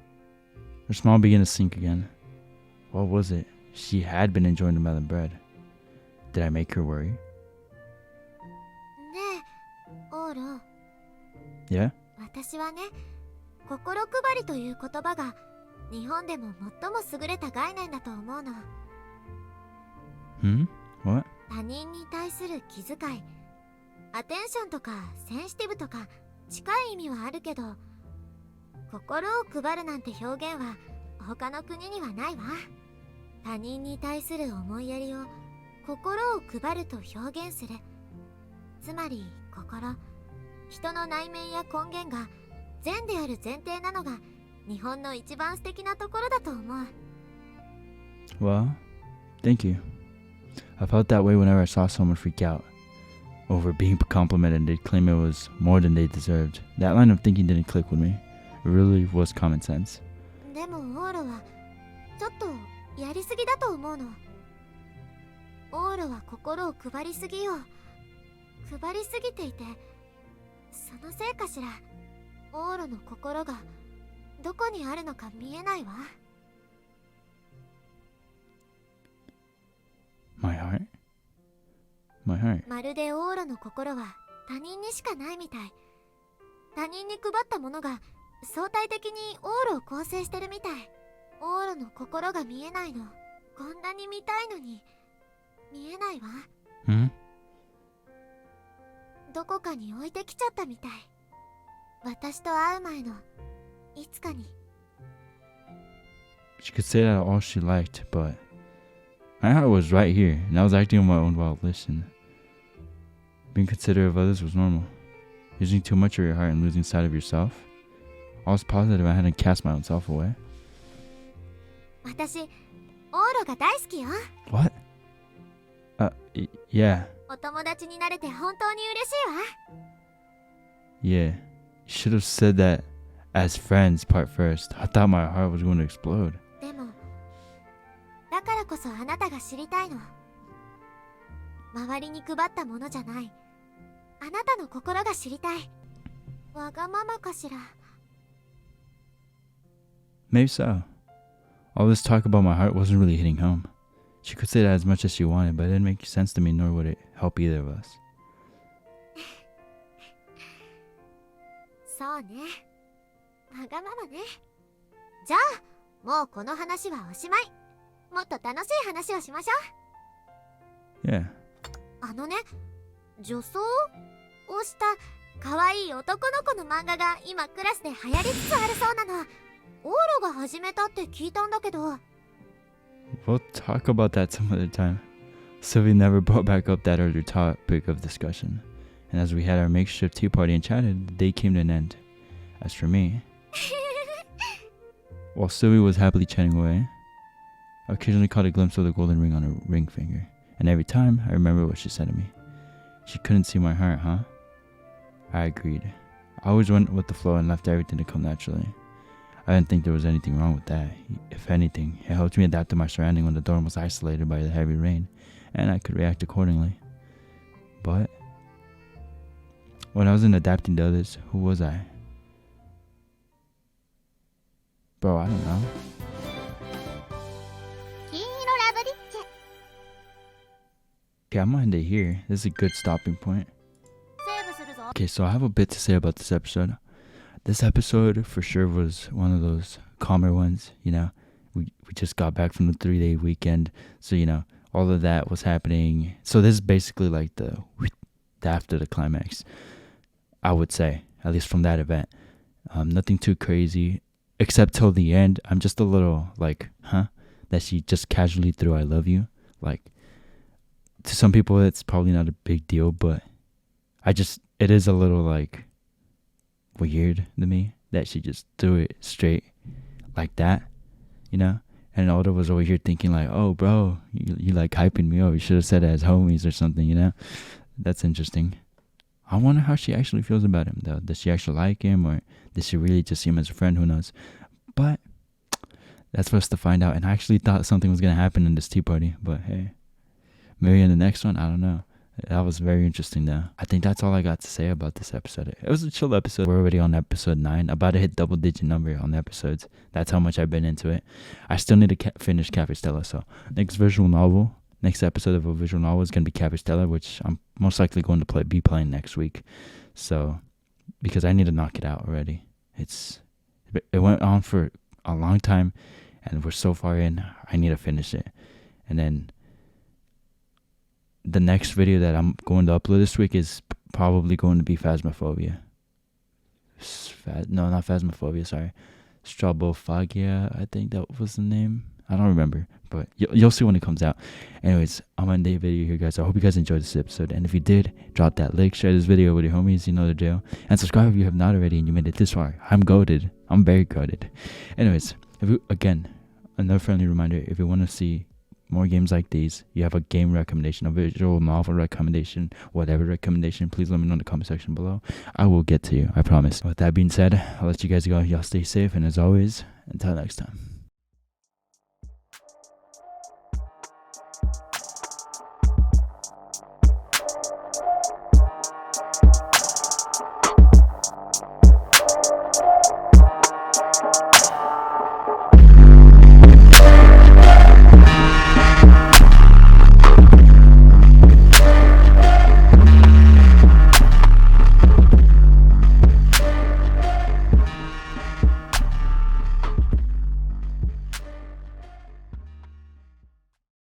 Her smile began to sink again. What was it? She had been enjoying the melon bread. Did I make her worry? ねえ、オーロ。 Yeah? 私はね、心配りという言葉が日本でも最も優れた概念だと思うの。 Hmm? What? 他人に対する気遣い、アテンションとかセンシティブとか近い意味はあるけど、心を配るなんて表現は他の国にはないわ。他人に対する思いやりを心を配ると表現する。つまり心、人の内面や根源が善である前提なのが日本の一番素敵なところだと思う。 Well, thank you. I felt that way whenever I saw someone freak out over being complimented and they'd claim it was more than they deserved. That line of thinking didn't click with me. It really was common sense. でもオーロはちょっとやりすぎだと思うの。オーロは心を配りすぎよ。配りすぎていて、そのせいかしら。オーロの心がどこにあるのか見えないわ。 My heart? My heart. まるでオーロの心は他人にしかないみたい。他人に配ったものが相対的にオーロを構成してるみたい。オーロの心が見えないの。こんなに見たいのに見えないわ。 Hmm? どこかに置いてきちゃったみたい。私と会う前のいつかに。 She could say that all she liked, but my heart was right here, and I was acting on my own volition. Being considerate of others was normal. Using too much of your heart and losing sight of yourself. I was positive I hadn't cast my own self away. 私、オーロが大好きよ。 What? Yeah. お友達になれて本当に嬉しいわ。 Yeah. You should have said that as friends part first. I thought my heart was going to explode. でも、だからこそあなたが知りたいの。周りに配ったものじゃない。あなたの心が知りたい。わがままかしら。 Maybe so. All this talk about my heart wasn't really hitting home. She could say that as much as she wanted, but it didn't make sense to me, nor would it help either of us. そうね。わがままね。じゃあ、もうこの話はおしまい。もっと楽しい話をしましょう。 Yeah. あのね、女装をした可愛い男の子の漫画が今クラスで流行りつつあるそうなの。オーロが始めたって聞いたんだけど。 We'll talk about that some other time. Sylvie never brought back up that earlier topic of discussion. And as we had our makeshift tea party and chatted, the day came to an end. As for me, while Sylvie was happily chatting away, I occasionally caught a glimpse of the golden ring on her ring finger. And every time, I remember what she said to me. She couldn't see my heart, huh? I agreed. I always went with the flow and left everything to come naturally. I didn't think there was anything wrong with that. If anything, it helped me adapt to my surrounding when the dorm was isolated by the heavy rain, and I could react accordingly. But when I wasn't adapting to others, who was I? Bro, I don't know. 金色ラブリッチ。 Okay, I'm gonna end it here. This is a good stopping point. セーブするぞ。 Okay, so I have a bit to say about this episode. This episode for sure was one of those calmer ones, you know. We just got back from the 3-day weekend, so you know, all of that was happening. So this is basically like the after the climax, I would say, at least from that event. Nothing too crazy, except till the end. I'm just a little like, that she just casually threw "I love you." Like, to some people it's probably not a big deal, but it is a little like weird to me that she just threw it straight like that, you know. And Oda was over here thinking like, oh bro, you like hyping me up, you should have said it as homies or something, you know. That's interesting. I wonder how she actually feels about him though. Does she actually like him, or does she really just see him as a friend? Who knows. But that's for us to find out. And I actually thought something was gonna happen in this tea party, but hey, maybe in the next one, I don't know. That was very interesting though. I think that's all I got to say about this episode. It was a chill episode. We're already on episode 9. About to hit double-digit number on the episodes. That's how much I've been into it. I still need to finish Cafe Stella. So next episode of a visual novel is going to be Cafe Stella, which I'm most likely going to be playing next week. So, because I need to knock it out already. It went on for a long time, and we're so far in. I need to finish it. And then the next video that I'm going to upload this week is probably going to be Phasmophobia. No, not Phasmophobia, sorry. Strabophagia, I think that was the name. I don't remember, but you'll see when it comes out. Anyways, I'm going to end the video here, guys. I hope you guys enjoyed this episode. And if you did, drop that like, share this video with your homies, you know the drill. And subscribe if you have not already and you made it this far. I'm goated. I'm very goated. Anyways, again, another friendly reminder, if you want to see more games like these, you have a game recommendation, a visual novel recommendation, whatever recommendation, please let me know in the comment section below. I will get to you, I promise. With that being said, I'll let you guys go. Y'all stay safe, and as always, until next time.